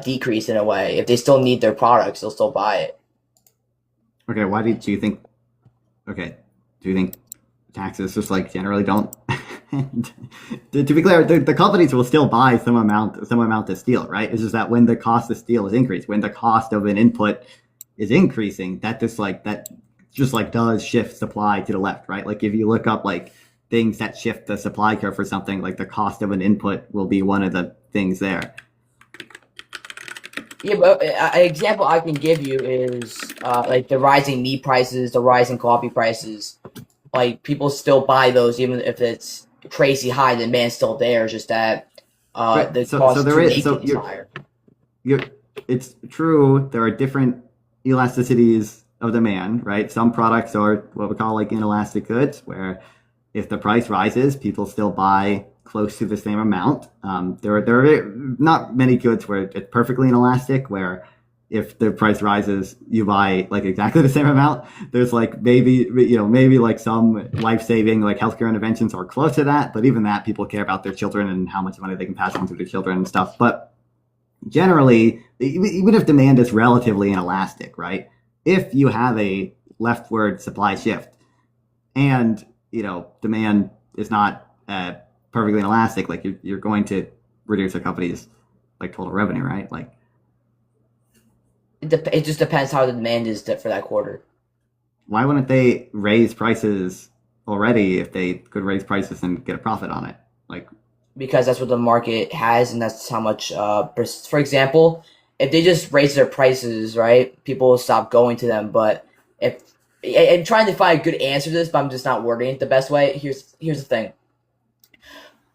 decrease in a way. If they still need their products, they'll still buy it. Okay, do you think? Okay, do you think taxes just like generally don't? to be clear, the companies will still buy some amount of steel, right? It's just that when the cost of steel is increased, when the cost of an input is increasing, that just does shift supply to the left, right? Like if you look up like things that shift the supply curve for something, like the cost of an input will be one of the things there. Yeah, but an example I can give you is like the rising meat prices, the rising coffee prices. Like people still buy those even if it's crazy high. The demand's still there. It's just that the cost to make it is higher. It's true. There are different elasticities of demand, right? Some products are what we call like inelastic goods, where if the price rises, people still buy close to the same amount. There are not many goods where it's perfectly inelastic, where if the price rises, you buy like exactly the same amount. There's like maybe like some life-saving like healthcare interventions are close to that, but even that, people care about their children and how much money they can pass on to their children and stuff. But generally, even if demand is relatively inelastic, right? If you have a leftward supply shift and demand is not perfectly inelastic, like you're going to reduce a company's like total revenue, right? Like It just depends how the demand is for that quarter. why wouldn't they raise prices already if they could raise prices and get a profit on it? Like, Because that's what the market has, and that's how much. For example, if they just raise their prices, right, people will stop going to them. But if I'm trying to find a good answer to this, but I'm just not wording it the best way. Here's the thing.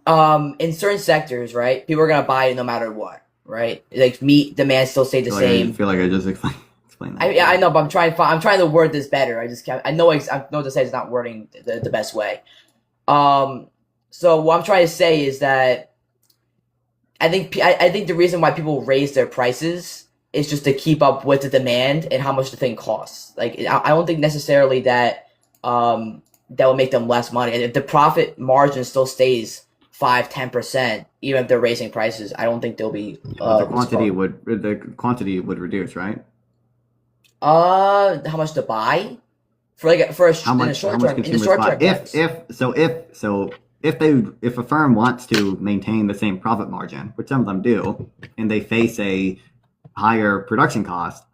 In certain sectors, right, people are gonna buy it no matter what, right? Like meat demand still stayed the same. I feel like I just explained that. I know, but I'm trying to word this better. I just can't. I know to say it's not wording the best way. So what I'm trying to say is that I think the reason why people raise their prices is just to keep up with the demand and how much the thing costs. Like I don't think necessarily that that will make them less money. And if the profit margin still stays 5-10%, even if they're raising prices, I don't think they'll be. The quantity would reduce, right? How much to buy for in the short term? If a firm wants to maintain the same profit margin, which some of them do, and they face a higher production cost,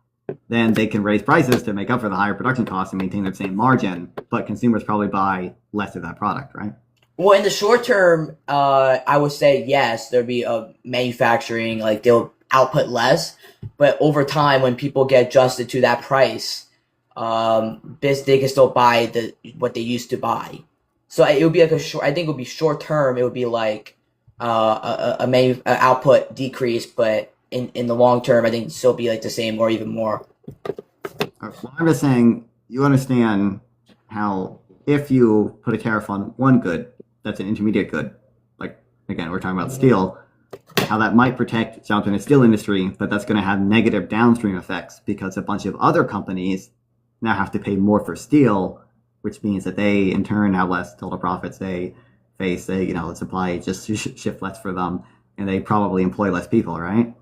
then they can raise prices to make up for the higher production cost and maintain the same margin. But consumers probably buy less of that product, right? Well, in the short term, I would say yes, there'd be a manufacturing, like they'll output less, but over time, when people get adjusted to that price, they can still buy what they used to buy. So it would be like I think it would be short term. It would be like a output decrease, but in the long term, I think it'd still be like the same or even more. Well, I'm just saying, you understand how if you put a tariff on one good, that's an intermediate good. Like again, we're talking about steel. How that might protect jobs in the steel industry, but that's going to have negative downstream effects because a bunch of other companies now have to pay more for steel, which means that they in turn have less total profits. They face the supply just shift less for them, and they probably employ less people, right?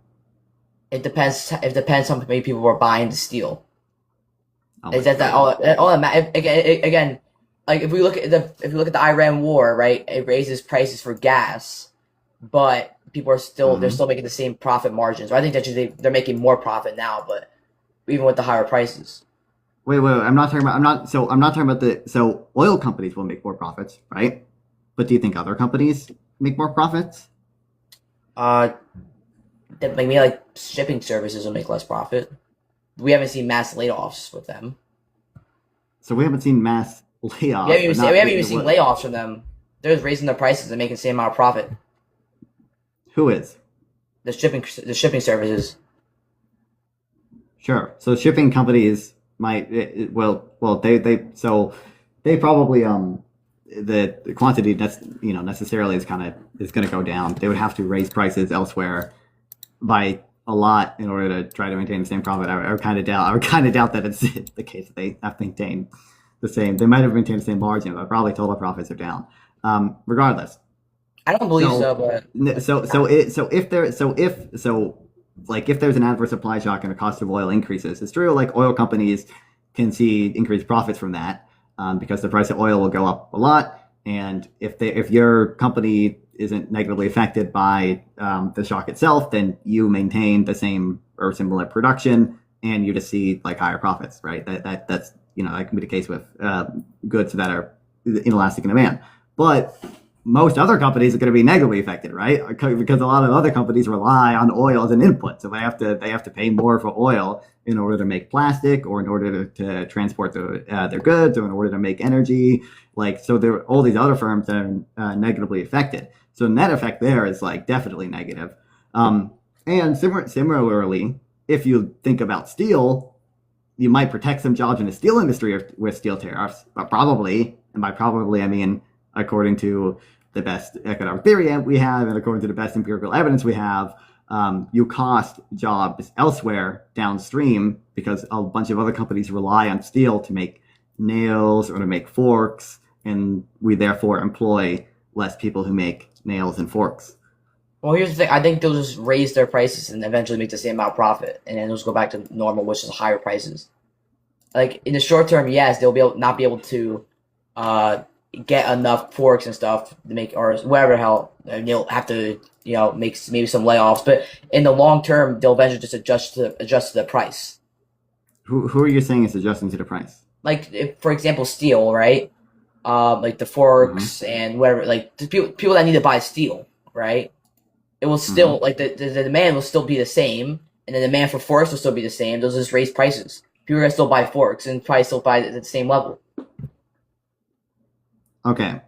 It depends. It depends how many people are buying the steel. Oh, Is that all that again? Like if we look at the Iran war, right? It raises prices for gas, but people are still they're still making the same profit margins. I think that they're making more profit now, but even with the higher prices. Wait. I'm not talking about so oil companies will make more profits, right? But do you think other companies make more profits? Maybe like shipping services will make less profit. We haven't seen mass layoffs with them. So we haven't seen mass layoffs. We haven't even seen layoffs from them. They're just raising their prices and making the same amount of profit. Who is? The shipping services. Sure. So shipping companies might they probably the quantity necessarily is going to go down. They would have to raise prices elsewhere by a lot in order to try to maintain the same profit. I would kind of doubt that it's the case that they have maintained the same. They might have maintained the same margin, but probably total profits are down. Regardless, I don't believe so. But if there's an adverse supply shock and the cost of oil increases, it's true. Like oil companies can see increased profits from that because the price of oil will go up a lot. And if your company isn't negatively affected by the shock itself, then you maintain the same or similar production, and you just see like higher profits, right? That's that can be the case with goods that are inelastic in demand. But most other companies are going to be negatively affected, right? Because a lot of other companies rely on oil as an input, so they have to pay more for oil in order to make plastic, or in order to transport their goods, or in order to make energy. So there are all these other firms that are negatively affected. So net effect there is like definitely negative. And similarly, if you think about steel, you might protect some jobs in the steel industry with steel tariffs, but probably, and by probably I mean according to the best economic theory we have, and according to the best empirical evidence we have, you cost jobs elsewhere downstream because a bunch of other companies rely on steel to make nails or to make forks, and we therefore employ less people who make nails and forks. Well, here's the thing. I think they'll just raise their prices and eventually make the same amount of profit, and then they'll just go back to normal, which is higher prices. Like in the short term, yes, not be able to get enough forks and stuff to make, or whatever the hell, and they'll have to make maybe some layoffs. But in the long term, they'll eventually just adjust to the price. Who are you saying is adjusting to the price? Like if, for example, steel, right? Like the forks and whatever, like the people that need to buy steel, right? It will still like the demand will still be the same, and the demand for forks will still be the same. They'll just raise prices. People are gonna still buy forks and probably still buy it at the same level. Okay,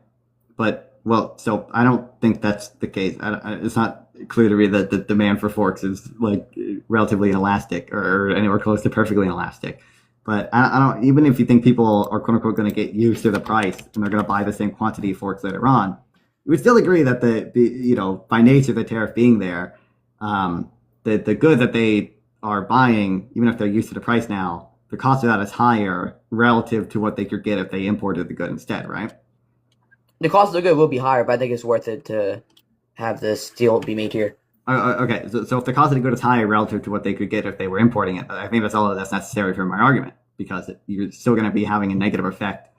but so I don't think that's the case. It's not clear to me that the demand for forks is like relatively inelastic or anywhere close to perfectly inelastic. But I don't. Even if you think people are quote unquote going to get used to the price and they're going to buy the same quantity of forks later on, we would still agree that the by nature of the tariff being there, the good that they are buying, even if they're used to the price now, the cost of that is higher relative to what they could get if they imported the good instead, right? The cost of the good will be higher, but I think it's worth it to have the steel be made here. Okay, so if the cost of the good is higher relative to what they could get if they were importing it, I think that's all that's necessary for my argument, because you're still going to be having a negative effect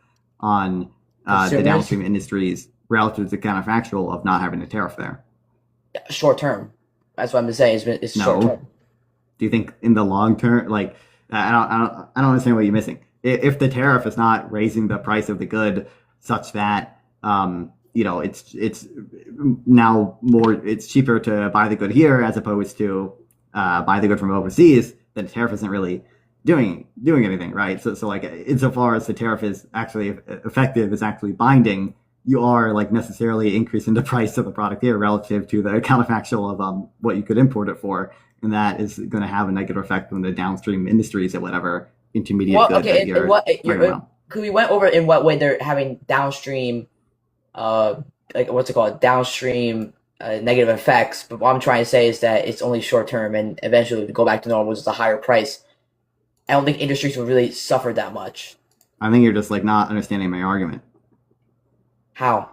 on the downstream industries relative to the counterfactual of not having the tariff there. Short term. That's what I'm saying. It's short term. Do you think in the long term, like I don't understand what you're missing. If the tariff is not raising the price of the good such that it's now it's cheaper to buy the good here as opposed to buy the good from overseas, then the tariff isn't really doing anything, right? So like insofar as the tariff is actually effective, is actually binding, you are like necessarily increasing the price of the product here relative to the counterfactual of what you could import it for, and that is going to have a negative effect on the downstream industries at whatever intermediate good that you're talking about. Because we went over in what way they're having downstream, like what's it called, downstream negative effects. But what I'm trying to say is that it's only short term, and eventually we go back to normal, which is a higher price. I don't think industries will really suffer that much. I think you're just like not understanding my argument. How?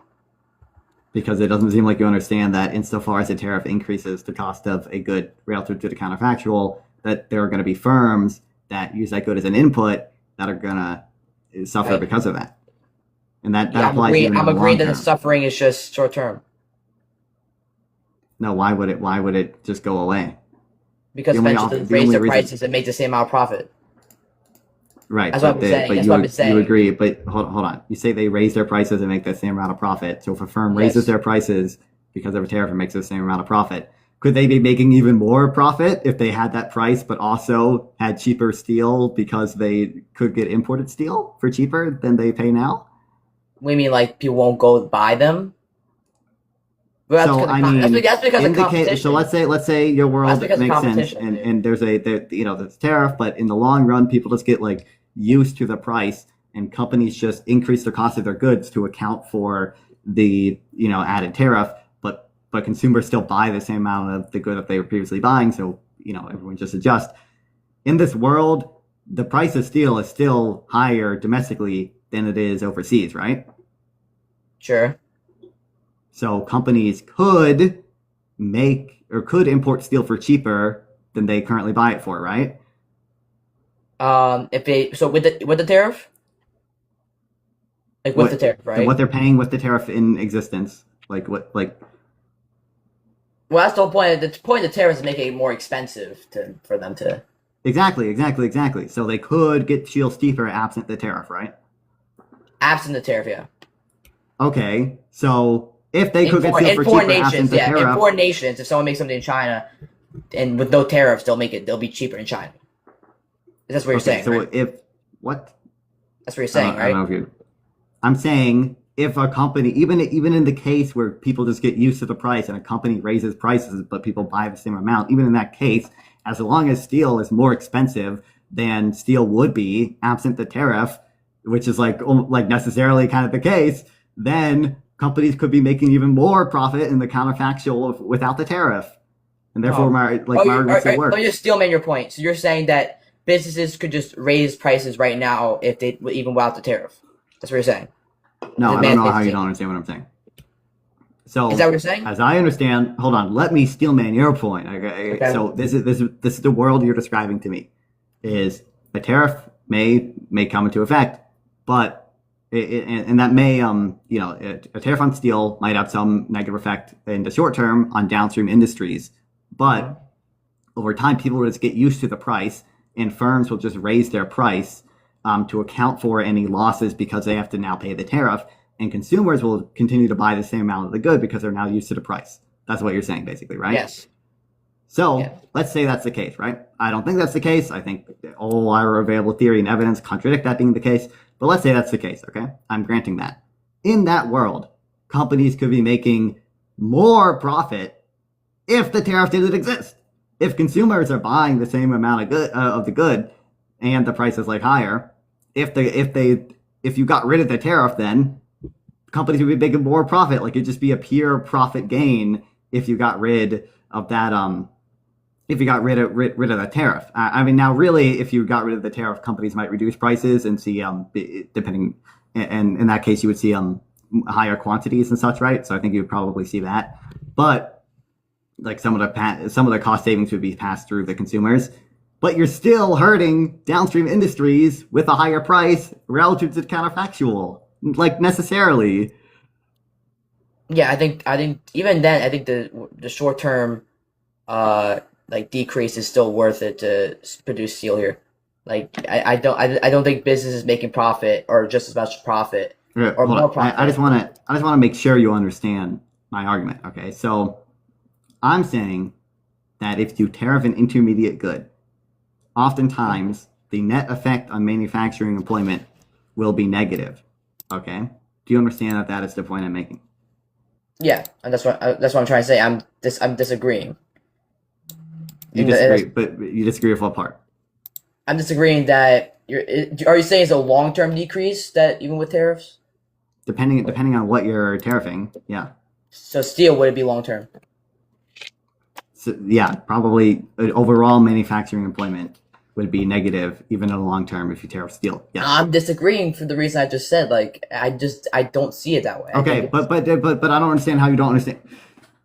Because it doesn't seem like you understand that insofar as the tariff increases the cost of a good relative to the counterfactual, that there are going to be firms that use that good as an input that are going to suffer because of that. And that applies even I'm agreeing that the suffering is just short term. No, why would it just go away? Because eventually they raise their prices and make the same amount of profit. Right. That's what I'm saying. But you agree, but hold on. You say they raise their prices and make the same amount of profit. So if a firm raises their prices because of a tariff and makes the same amount of profit, could they be making even more profit if they had that price but also had cheaper steel because they could get imported steel for cheaper than they pay now? What do you mean, like people won't go buy them? Well, that's because of competition. So let's say your world makes sense, and there's this tariff, but in the long run, people just get like used to the price, and companies just increase the cost of their goods to account for the added tariff, but consumers still buy the same amount of the good that they were previously buying, so everyone just adjusts. In this world, the price of steel is still higher domestically than it is overseas, right? Sure. So companies could import steel for cheaper than they currently buy it for, right? With the tariff, with the tariff, right? What they're paying with the tariff in existence, Well, that's the whole point. The point of the tariff is to make it more expensive for them to. Exactly. So they could get steel cheaper absent the tariff, right? Absent the tariff, yeah. Okay, so. If they could get steel for cheaper absent the tariff, in foreign nations, if someone makes something in China, and with no tariffs, they'll be cheaper in China. That's what you're saying. So right? What? That's what you're saying, right? I don't know if I'm saying if a company, even in the case where people just get used to the price and a company raises prices, but people buy the same amount, even in that case, as long as steel is more expensive than steel would be absent the tariff, which is like necessarily kind of the case, then companies could be making even more profit in the counterfactual without the tariff. and therefore my argument still works. Let me just steelman your point. So you're saying that businesses could just raise prices right now if they even without the tariff. That's what you're saying. No, I don't know how you don't understand what I'm saying. So is that what you're saying? As I understand, hold on, let me steelman your point. Okay. So this is the world you're describing to me. Is a tariff may come into effect, but and that may a tariff on steel might have some negative effect in the short term on downstream industries, but over time people will just get used to the price, and firms will just raise their price to account for any losses because they have to now pay the tariff, and consumers will continue to buy the same amount of the good because they're now used to the price. That's what you're saying, basically, right? Yes. So let's say that's the case, right? I don't think that's the case. I think all our available theory and evidence contradict that being the case. But let's say that's the case, okay? I'm granting that. In that world, companies could be making more profit if the tariff didn't exist. If consumers are buying the same amount of the good and the price is like higher, if you got rid of the tariff, then companies would be making more profit. Like it'd just be a pure profit gain if you got rid of that if you got rid of the tariff. I mean, now really, if you got rid of the tariff, companies might reduce prices and see, depending, and in that case, you would see higher quantities and such, right? So I think you would probably see that. But like some of the cost savings would be passed through the consumers. But you're still hurting downstream industries with a higher price relative to the counterfactual, like necessarily. Yeah, I think even then, I think the short term decrease is still worth it to produce steel here. Like I don't think business is making profit or just as much profit or more profit. I just want to make sure you understand my argument. Okay, so I'm saying that if you tariff an intermediate good, oftentimes the net effect on manufacturing employment will be negative. Okay, do you understand that is the point I'm making? Yeah, and that's what I'm trying to say. I'm disagreeing. You disagree, but you disagree with what part? I'm disagreeing that are you saying it's a long-term decrease that even with tariffs? Depending on what you're tariffing, yeah. So steel, would it be long-term? So, yeah, probably overall manufacturing employment would be negative even in the long term if you tariff steel. Yeah. I'm disagreeing for the reason I just said. Like I don't see it that way. Okay, but I don't understand how you don't understand.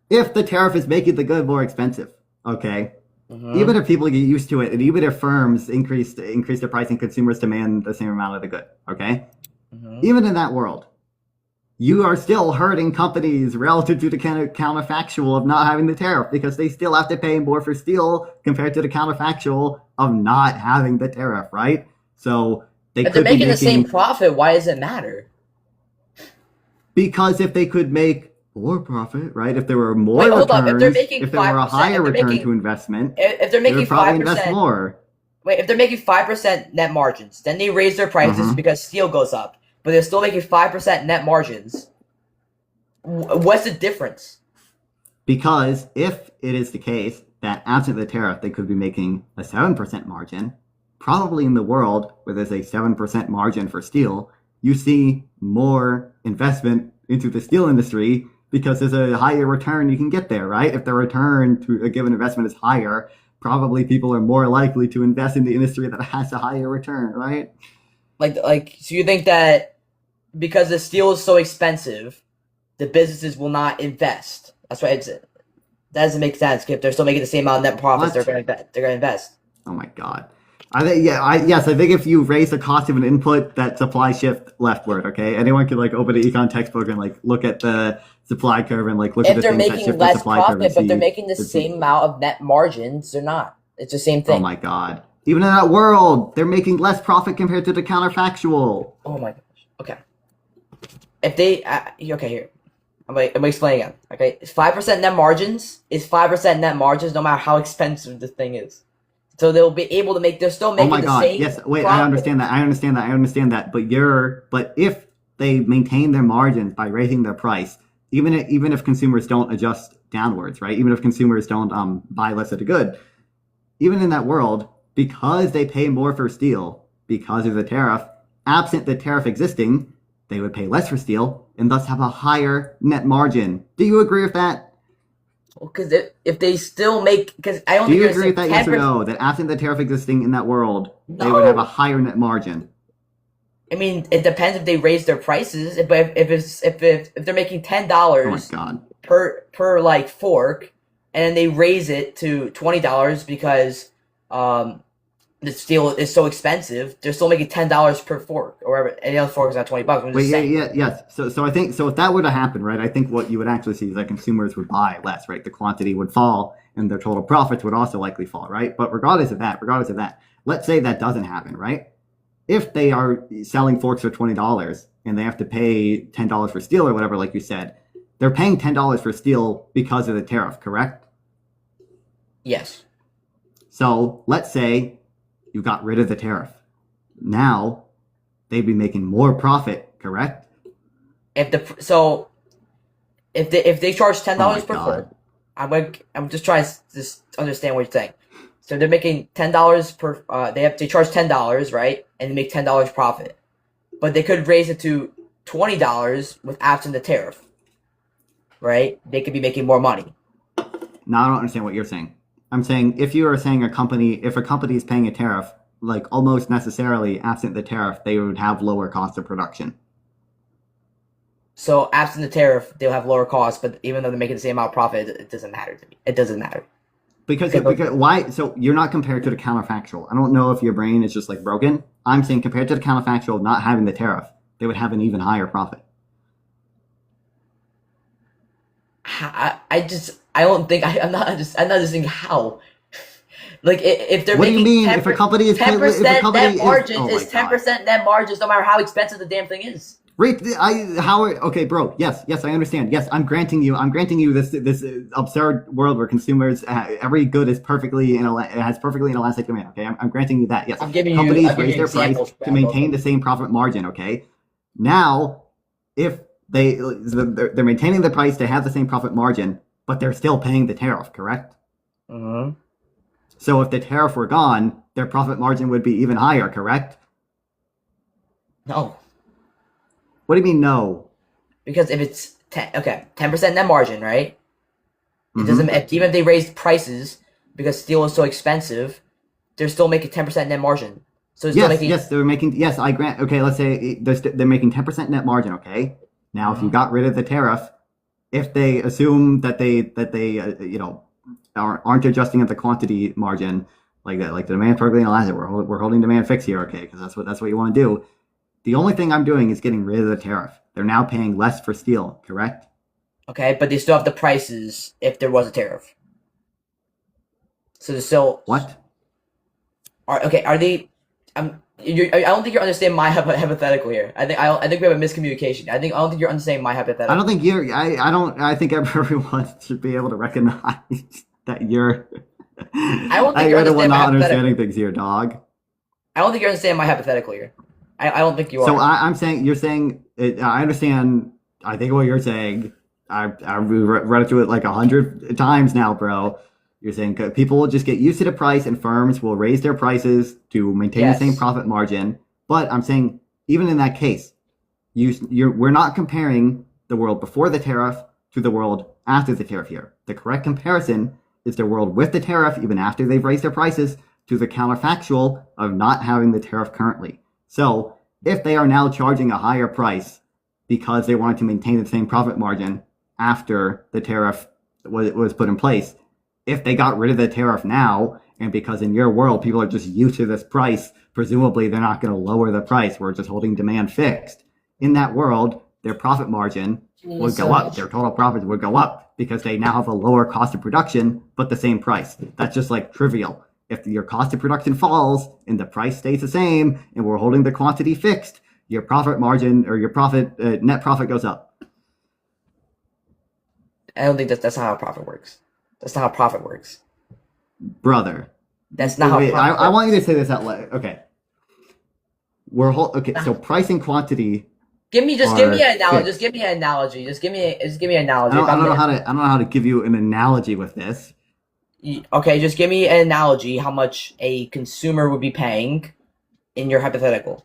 If the tariff is making the good more expensive, okay, even if people get used to it, and even if firms increase their price and consumers demand the same amount of the good, okay, even in that world, you are still hurting companies relative to the counterfactual of not having the tariff because they still have to pay more for steel compared to the counterfactual of not having the tariff, right? So if they're making the same profit, why does it matter? Because if they could make more profit, right? If there were more returns, if there were a higher return to investment, if they're making 5%, invest more. Wait, if they're making 5% net margins, then they raise their prices because steel goes up, but they're still making 5% net margins. What's the difference? Because if it is the case that absent the tariff, they could be making a 7% margin, probably in the world where there's a 7% margin for steel, you see more investment into the steel industry because there's a higher return you can get there, right? If the return to a given investment is higher, probably people are more likely to invest in the industry that has a higher return, right? So you think that because the steel is so expensive, the businesses will not invest? That's why that doesn't make sense. If they're still making the same amount of net profits, they're going to invest. Oh my God. I think if you raise the cost of an input, that supply shift leftward. Okay, anyone could open an econ textbook and look at the supply curve and look at the things that shift the supply curve. If they're making the same amount of net margins, they're not. It's the same thing. Oh my God! Even in that world, they're making less profit compared to the counterfactual. Oh my gosh. Okay. If they okay here, I'm explaining again. Okay, 5% net margins is 5% net margins, no matter how expensive the thing is. So they'll be able to they're still making the same. Yes, wait, profit. I understand that. But if they maintain their margins by raising their price, even if consumers don't adjust downwards, right? Even if consumers don't buy less of the good, even in that world, because they pay more for steel because of the tariff, absent the tariff existing, they would pay less for steel and thus have a higher net margin. Do you agree with that? Because if they still make, because I don't Do think you you're agree with gonna that? say Yes or 10%. no? That absent the tariff existing in that world, they would have a No, higher net margin. I mean it depends if they raise their prices. But if they're making ten Oh my dollars god. per like fork, and then they raise it to $20 because the steel is so expensive, they're still making $10 per fork or whatever. Any other fork is not $20. I'm Wait, just yeah, saying. yeah, yes. So I think so if that were to happen, right? I think what you would actually see is that consumers would buy less, right? The quantity would fall, and their total profits would also likely fall, right? But regardless of that, let's say that doesn't happen, right? If they are selling forks for $20 and they have to pay $10 for steel or whatever, like you said, they're paying $10 for steel because of the tariff, correct? Yes. So let's say you got rid of the tariff. Now they'd be making more profit, correct? If they charge ten Oh my dollars per god. fork, I'm just trying to just understand what you're saying. So they're making $10 per. They charge $10, right, and they make $10 profit, but they could raise it to $20 with absent the tariff, right? They could be making more money. Now I don't understand what you're saying. I'm saying if you are saying if a company is paying a tariff, like almost necessarily absent the tariff, they would have lower cost of production. So absent the tariff, they'll have lower costs, but even though they're making the same amount of profit, it doesn't matter to me. It doesn't matter. Because why? So you're not compared to the counterfactual. I don't know if your brain is just like broken. I'm saying compared to the counterfactual of not having the tariff, they would have an even higher profit. I don't think I'm not just thinking how. Like if they're What do you making mean? If a company is ten if a percent company net is margins oh my is ten god. percent net margins, no matter how expensive the damn thing is. Right, okay, bro. Yes, I understand. Yes, I'm granting you this absurd world where consumers every good is has perfectly inelastic demand. Okay, I'm granting you that. Yes, companies I'm giving raise you their price examples, to Brando. maintain the same profit margin. Okay, now if they're maintaining the price to have the same profit margin, but they're still paying the tariff, correct? Mm-hmm. So if the tariff were gone, their profit margin would be even higher, correct? No, What do you mean no? because if it's 10% net margin, right? It Mm-hmm. doesn't even if they raised prices because steel is so expensive, they're still making 10% net margin. So they're still Yes, making they're making. Yes, I grant. Okay, let's say they're making 10% net margin. Okay, now if you got rid of the tariff, if they assume that they aren't adjusting at the quantity margin like that, like the demand perfectly inelastic, we're holding demand fixed here. Okay, because that's what you want to do. The only thing I'm doing is getting rid of the tariff. They're now paying less for steel, correct? okay, but they still have the prices if there was a tariff. So they're still What? Are they? I don't think you're understanding my hypothetical here. I think we have a miscommunication. I don't think you're understanding my hypothetical. I don't think you're. I don't. I think everyone should be able to recognize that you're. I don't think you're the one not my understanding things here, dog. I don't think you're understanding my hypothetical here. I don't think you are. So I'm saying you're saying. I understand. I think what you're saying. I've read through it like 100 times now, bro. You're saying people will just get used to the price, and firms will raise their prices to maintain the same profit margin. But I'm saying even in that case, we're not comparing the world before the tariff to the world after the tariff here. The correct comparison is the world with the tariff, even after they've raised their prices, to the counterfactual of not having the tariff currently. So if they are now charging a higher price because they wanted to maintain the same profit margin after the tariff was put in place, if they got rid of the tariff now, and because in your world people are just used to this price, presumably they're not going to lower the price. We're just holding demand fixed. In that world, their profit margin would go up. Their total profits would go up because they now have a lower cost of production, but the same price. That's just like trivial. If your cost of production falls and the price stays the same and we're holding the quantity fixed, your profit margin or your net profit goes up. I don't think that's not how profit works. That's not how profit works. Brother. That's not how profit works. I want you to say this out loud. Okay. So price and quantity. Give me an analogy. Just give me an analogy. Just give me an analogy. I don't know how to give you an analogy with this. Okay, just give me an analogy how much a consumer would be paying in your hypothetical.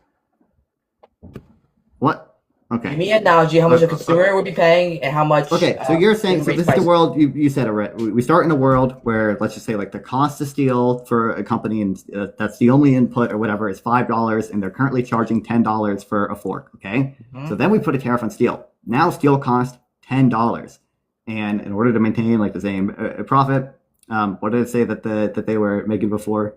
What? Okay. Give me an analogy how much a consumer would be paying and how much. Okay, so you're saying, so raise this is prices. the world you said already. We start in a world where, let's just say, like the cost of steel for a company, and that's the only input or whatever, is $5, and they're currently charging $10 for a fork. Okay, so then we put a tariff on steel. Now steel costs $10, and in order to maintain like the same profit, what did it say that they were making before?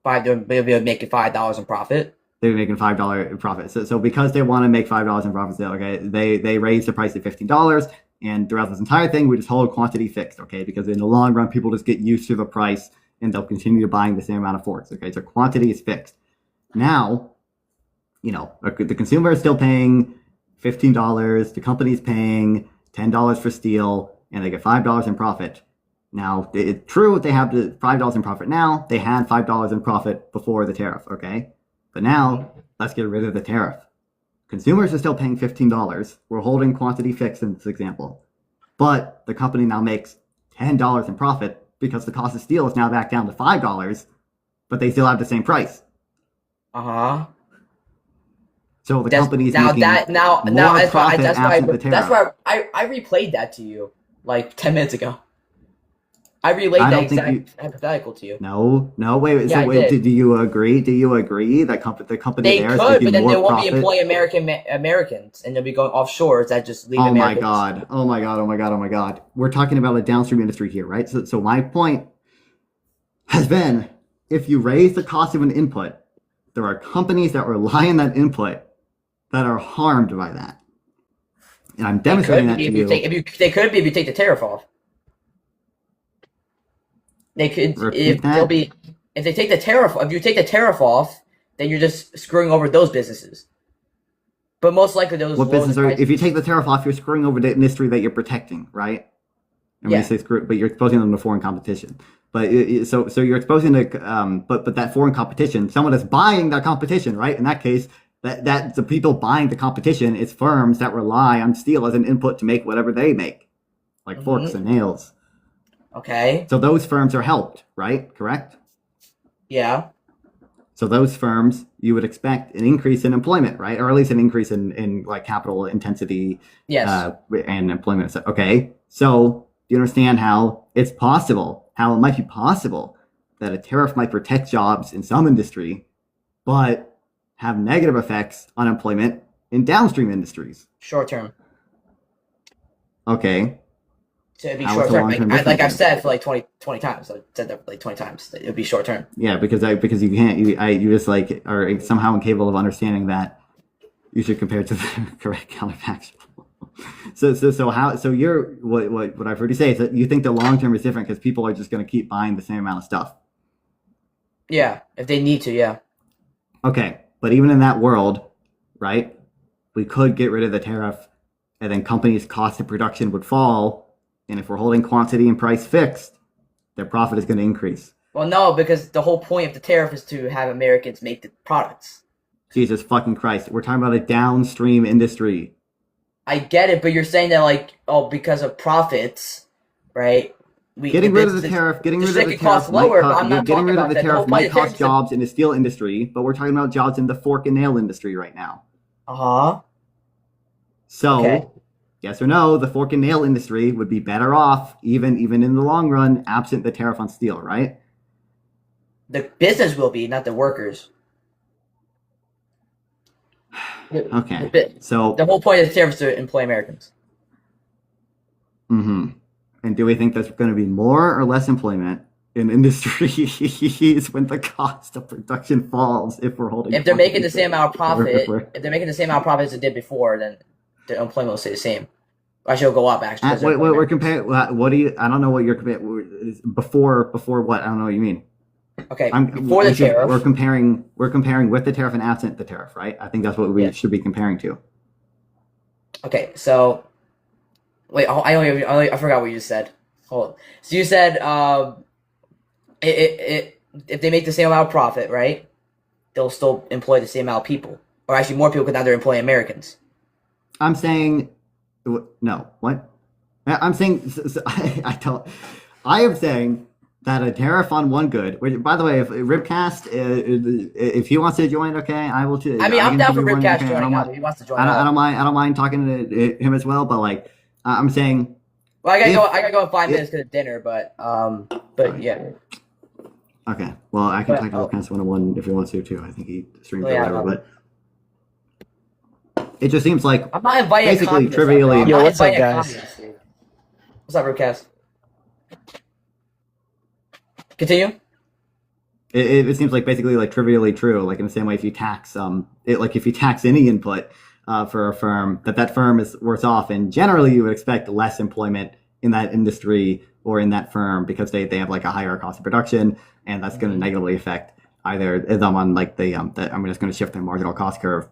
They'll be making $5 in profit. They were making $5 in profit. So because they want to make $5 in profit, okay, they raise the price to $15, and throughout this entire thing, we just hold quantity fixed, okay, because in the long run, people just get used to the price and they'll continue buying the same amount of forks, okay, so quantity is fixed. Now, the consumer is still paying $15, the company's paying $10 for steel, and they get $5 in profit. Now, it's true they have the $5 in profit now. They had $5 in profit before the tariff, okay? But now, let's get rid of the tariff. Consumers are still paying $15. We're holding quantity fixed in this example. But the company now makes $10 in profit because the cost of steel is now back down to $5, but they still have the same price. So the company's making more profit after the tariff. That's why I replayed that to you like 10 minutes ago. I relayed that exact hypothetical to you. No, wait. Yeah, so wait, do you agree? Do you agree that the company they there is could, but then they won't profit? be employing Americans, and they'll be going offshore. That just leave Americans. Oh my god! We're talking about a downstream industry here, right? So my point has been, if you raise the cost of an input, there are companies that rely on that input that are harmed by that, and I'm demonstrating that to you. They could be if you take the tariff off. They could if they take the tariff. If you take the tariff off, then you're just screwing over those businesses. But most likely those. What business are? If you take the tariff off, you're screwing over the industry that you're protecting, right? And when you say screw, but you're exposing them to foreign competition. But so you're exposing the but that foreign competition, someone is buying that competition, right? In that case, that the people buying the competition is firms that rely on steel as an input to make whatever they make, like forks and nails. Okay. So those firms are helped, right? Correct? Yeah. So those firms, you would expect an increase in employment, right? Or at least an increase in like capital intensity. Yes. And employment. Okay. So do you understand how it might be possible that a tariff might protect jobs in some industry, but have negative effects on employment in downstream industries? Short term. Okay. So it'd be short term. Like I've said for like 20 times. I said that like 20 times. It would be short term. Yeah, because you can't. You just like are somehow incapable of understanding that you should compare it to the correct counterfactual. So you're what I've heard you say is that you think the long term is different because people are just going to keep buying the same amount of stuff. Yeah, if they need to, yeah. Okay, but even in that world, right? We could get rid of the tariff, and then companies' cost of production would fall. And if we're holding quantity and price fixed, their profit is going to increase. Well, no, because the whole point of the tariff is to have Americans make the products. Jesus fucking Christ. We're talking about a downstream industry. I get it, but you're saying that like, because of profits, right? Getting rid of the tariff might cost jobs in the steel industry, but we're talking about jobs in the fork and nail industry right now. So... Okay. Yes or no, the fork and nail industry would be better off, even in the long run, absent the tariff on steel, right? The business will be, not the workers. Okay, so... The whole point of the tariff is to employ Americans. And do we think there's going to be more or less employment in industries when the cost of production falls if we're holding... If they're making the same amount of profit, as they did before, then... the employment will stay the same. Actually, it'll go up, actually. We're comparing... What do you... I don't know what you're comparing... Before what? I don't know what you mean. Okay, before the tariff... We're comparing with the tariff and absent the tariff, right? I think that's what we should be comparing to. Okay, so... Wait, I forgot what you just said. Hold on. So you said, if they make the same amount of profit, right? They'll still employ the same amount of people. Or actually, more people because now they're employing Americans. I'm saying, no, what? I'm saying, I am saying that a tariff on one good. Which, by the way, if Ribcast, if he wants to join, okay, I will. I mean, I I'm can down for contribute one, Ribcast okay, joining up if he wants to join I up. don't mind. I don't mind talking to him as well. But like, I'm saying, Well, I gotta if, go. I gotta go in 5 minutes if because of dinner. But yeah. okay, well, I can But, talk to Ribcast 101 if he wants to too. I think he streams or yeah, whatever. But it just seems like I'm not inviting a basically communist. trivially. I'm Yo, not what's up, inviting a guys? communist, dude. What's up, Ribcast? Continue. It seems like basically like trivially true. Like in the same way, if you tax if you tax any input for a firm, that firm is worse off, and generally you would expect less employment in that industry or in that firm because they have like a higher cost of production, and that's going to negatively affect either them on like I'm just going to shift their marginal cost curve.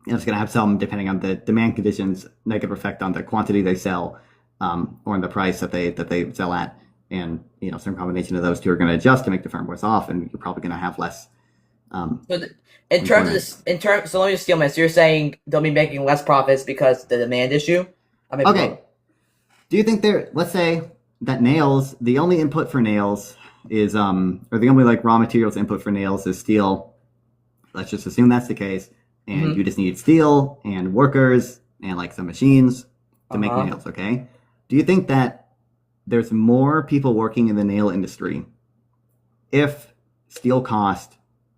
And it's going to have some, depending on the demand conditions, negative effect on the quantity they sell, or on the price that they sell at. And some combination of those two are going to adjust to make the firm worse off, and you're probably going to have less. So in terms of this, so let me just steal my. So you're saying they'll be making less profits because of the demand issue? Okay. Do you think let's say that nails, the only input for nails is or the only like raw materials input for nails is steel. Let's just assume that's the case, and you just need steel and workers and like some machines to make nails. Okay. Do you think that there's more people working in the nail industry if steel cost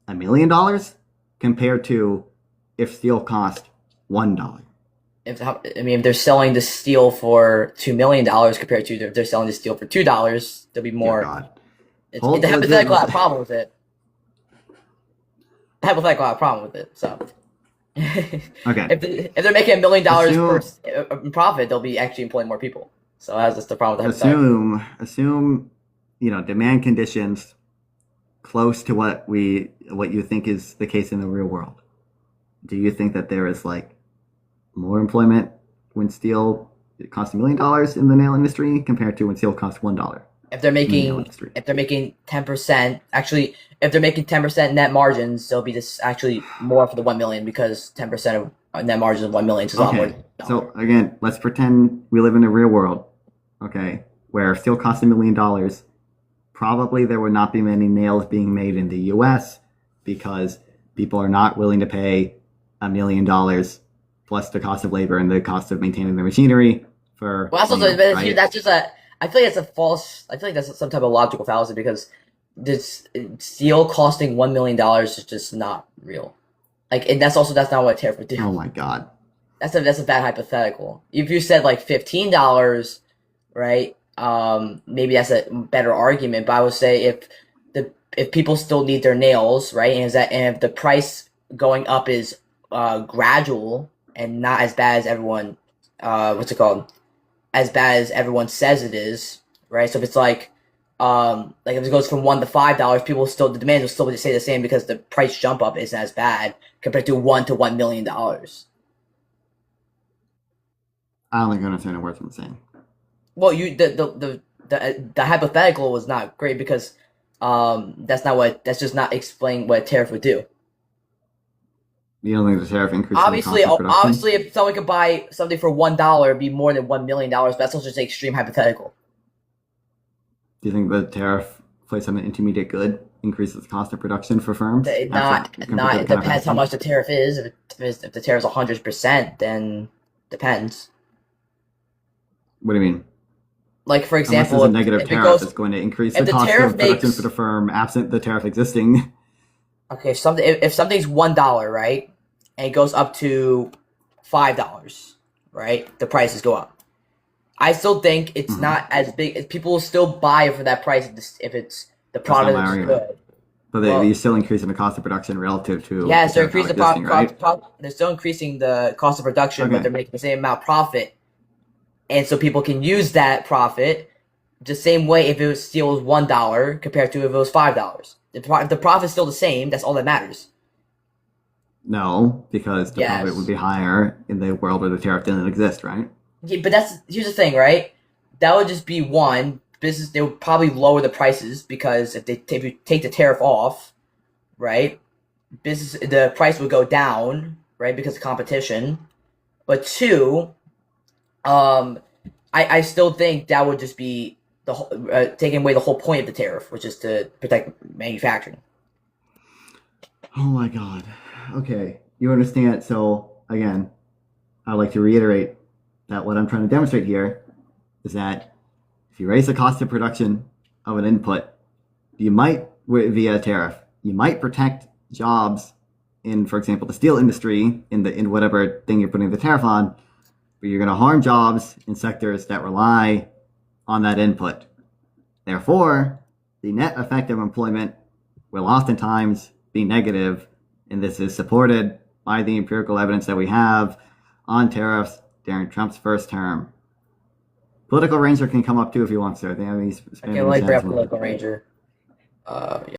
$1 million compared to if steel cost $1? If they're selling the steel for $2 million compared to if they're selling the steel for $2, there'll be more. God. It's the hypothetical I have a problem with it. The hypothetical I have a problem with it. So okay, if they're making $1 million in profit, they'll be actually employing more people. So that's just the problem with the hypothetical. Assume demand conditions close to what you think is the case in the real world. Do you think that there is like more employment when steel costs $1 million in the nail industry compared to when steel costs $1? If they're making 10%, actually, if they're making 10% net margins, there'll be this actually more for the 1 million because 10% of net margins of 1 million is a lot more. So again, let's pretend we live in the real world, okay, where if steel costs $1 million, probably there would not be many nails being made in the U.S. because people are not willing to pay $1 million plus the cost of labor and the cost of maintaining the machinery for. Well, that's also that's just a. I feel like that's a false. I feel like that's some type of logical fallacy because this steel costing $1 million is just not real. Like, and that's not what Tariff would do. Oh my God. That's a bad hypothetical. If you said like $15, right? Maybe that's a better argument. But I would say if people still need their nails, right, and if the price going up is gradual and not as bad as everyone, as bad as everyone says it is, right? So if it's like if it goes from $1 to $5, the demand will still stay the same because the price jump up isn't as bad compared to $1 to $1 million. I don't think I understand the words I'm saying. Well, the hypothetical was not great because that's just not explaining what a tariff would do. You don't think the tariff increases obviously, if someone could buy something for $1, it'd be more than $1 million. But that's also just an extreme hypothetical. Do you think the tariff placed on an intermediate good increases the cost of production for firms? It depends how much the tariff is. If the tariff is 100%, then depends. What do you mean? Like, for example, unless there's a negative tariff, it's going to increase the cost of production for the firm, absent the tariff existing. Okay, if something's $1, right, and it goes up to $5, right, the prices go up. I still think it's not as big. People will still buy it for that price if it's the product is good. But you're still increasing the cost of production relative to. Yes, they're increasing they're still increasing the cost of production, but they're making the same amount of profit. And so people can use that profit the same way if steel was $1 compared to if it was $5. If the profit's still the same, that's all that matters. No, because the profit would be higher in the world where the tariff didn't exist, right? Yeah, but here's the thing, right? That would just be one business. They would probably lower the prices because if you take the tariff off, right, the price would go down, right, because of competition. But two, I still think that would just be taking away the whole point of the tariff, which is to protect manufacturing. Oh my God. Okay, you understand. So again, I'd like to reiterate that what I'm trying to demonstrate here is that if you raise the cost of production of an input, you might, via a tariff, you might protect jobs in, for example, the steel industry in whatever thing you're putting the tariff on, but you're going to harm jobs in sectors that rely on that input. Therefore, the net effect of employment will oftentimes be negative, and this is supported by the empirical evidence that we have on tariffs during Trump's first term. Political Ranger can come up too if he wants to. I think I can like grab Political Ranger. Yeah.